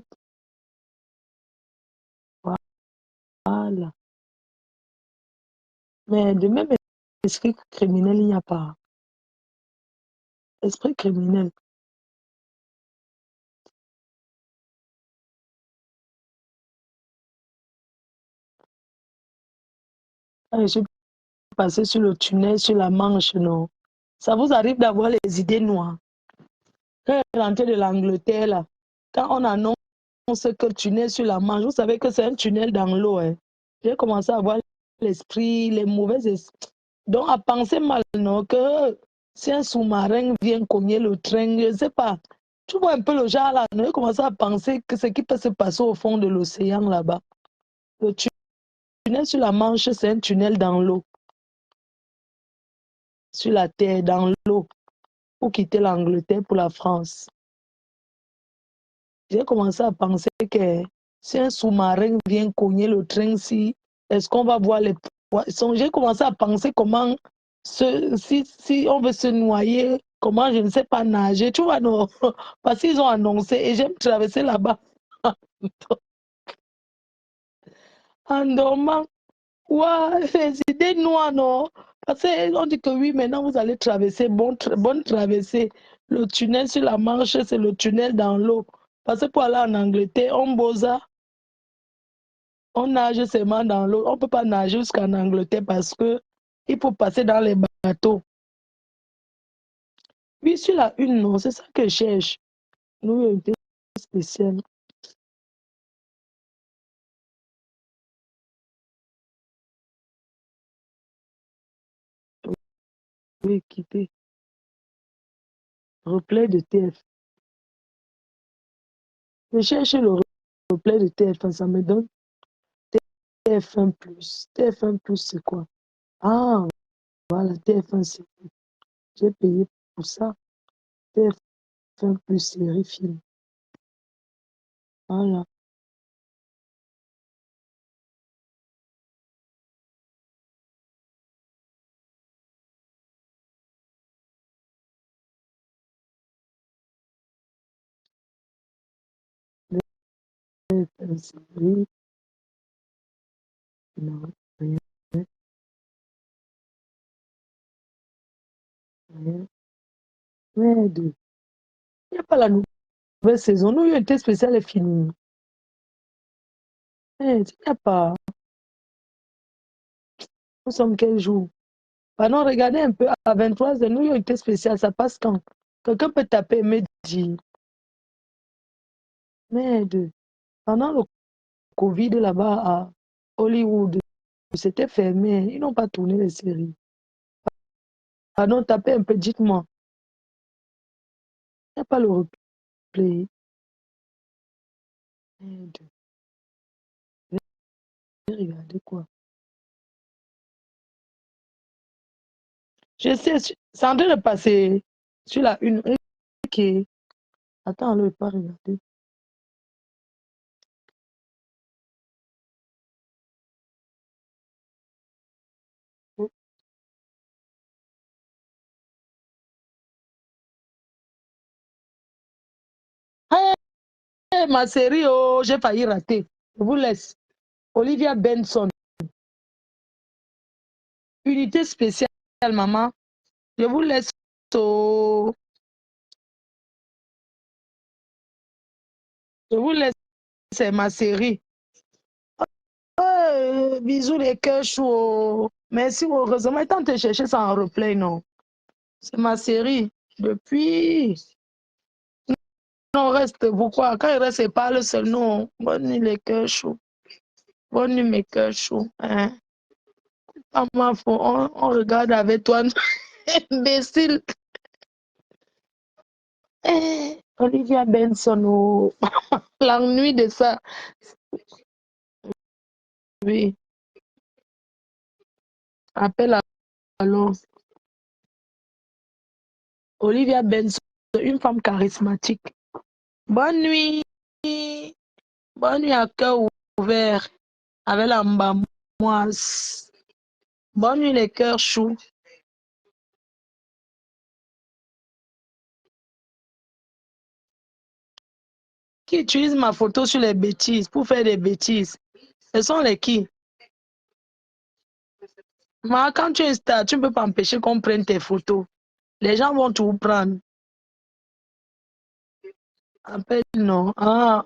S5: Voilà. Mais de même esprit criminel, il n'y a pas. Esprit criminel. Je suis passé sur le tunnel, sur la Manche, non. Ça vous arrive d'avoir les idées noires. Quand elle est rentrée de l'Angleterre, là, quand on annonce que le tunnel sur la Manche, vous savez que c'est un tunnel dans l'eau. Hein. J'ai commencé à avoir l'esprit, les mauvais esprits. Donc, à penser mal, non, que si un sous-marin vient cogner le train, je ne sais pas. Tu vois un peu le genre là, non, j'ai commencé à penser que ce qui peut se passer au fond de l'océan là-bas. Le tunnel sur la Manche, c'est un tunnel dans l'eau. Sur la terre, dans l'eau, pour quitter l'Angleterre pour la France. J'ai commencé à penser que si un sous-marin vient cogner le train, est-ce qu'on va voir les poissons? J'ai commencé à penser comment, si on veut se noyer, comment je ne sais pas nager. Tu vois, non, parce qu'ils ont annoncé et j'aime traverser là-bas en dormant. Ouais, les idées noires, non. Parce qu'on dit que oui, maintenant vous allez traverser, bonne traversée. Le tunnel sur la Manche, c'est le tunnel dans l'eau. Parce que pour aller en Angleterre, on nage seulement dans l'eau. On ne peut pas nager jusqu'en Angleterre parce que il faut passer dans les bateaux. Oui, sur la une, non, c'est ça que je cherche. Nous, une été spéciale. Oui, quitter. Replay de TF. Je cherche le replay de TF1, ça me donne TF1+. TF1+, c'est quoi? Ah, voilà, TF1, c'est. J'ai payé pour ça. TF1+, série film. Voilà. TF1 série. Non, rien, rien. Merde. Il n'y a pas la nouvelle saison. Nous, une été spéciale est finie. Il n'y a pas. Nous sommes quel jour? Pardon, regardez un peu. À 23h, nous, une été spéciale, ça passe quand? Quelqu'un peut taper et me dire. Merde. Pendant le Covid là-bas à Hollywood, c'était fermé. Ils n'ont pas tourné les séries. Pardon, tapez un peu, dites-moi. Il n'y a pas le replay. plaît. Aide. Je vais regarder quoi. Je sais, c'est en train de passer sur la une. Ok. Attends, on ne pas regarder. Hey, ma série, oh, j'ai failli rater. Je vous laisse. Olivia Benson. Unité spéciale, maman. Je vous laisse. Oh, je vous laisse. C'est ma série. Bisous les cœurs chauds. Merci, heureusement. Tant te chercher ça en replay, non. C'est ma série. Depuis. Non, reste. Pourquoi? Quand il reste, il parle seul. Non. Bonne nuit les cœurs chauds. Bonne nuit mes cœurs chauds. Hein? Maman, on regarde avec toi. Imbécile. Olivia Benson. Oh. L'ennui de ça. Oui. Appelle alors. Olivia Benson, une femme charismatique. Bonne nuit. Bonne nuit à cœur ouvert. Avec la mbamoise. Bonne nuit les cœurs chauds. Qui utilise ma photo sur les bêtises pour faire des bêtises? Ce sont les qui? Mais quand tu es star, tu ne peux pas empêcher qu'on prenne tes photos. Les gens vont tout prendre. Appelle, non. Ah,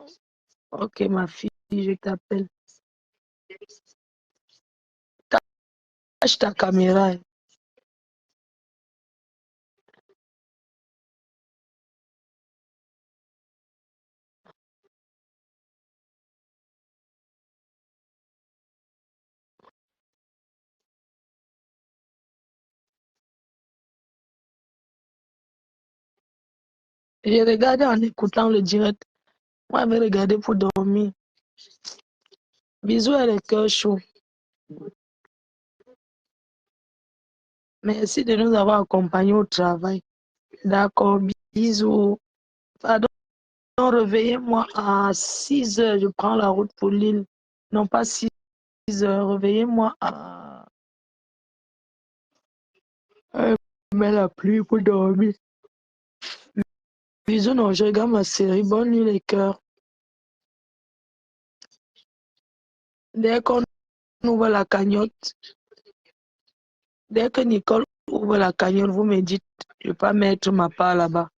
S5: ok, ma fille, je t'appelle. Cache ta caméra. J'ai regardé en écoutant le direct. Moi, je vais regarder pour dormir. Bisous à les cœurs chauds. Merci de nous avoir accompagnés au travail. D'accord, bisous. Pardon, réveillez-moi à 6 heures. Je prends la route pour Lille. Non, pas 6 heures. Réveillez-moi à... Mais la pluie pour dormir. Bisous, non, je regarde ma série. Bonne nuit, les cœurs. Dès qu'on ouvre la cagnotte, dès que Nicole ouvre la cagnotte, vous me dites, je ne vais pas mettre ma part là-bas.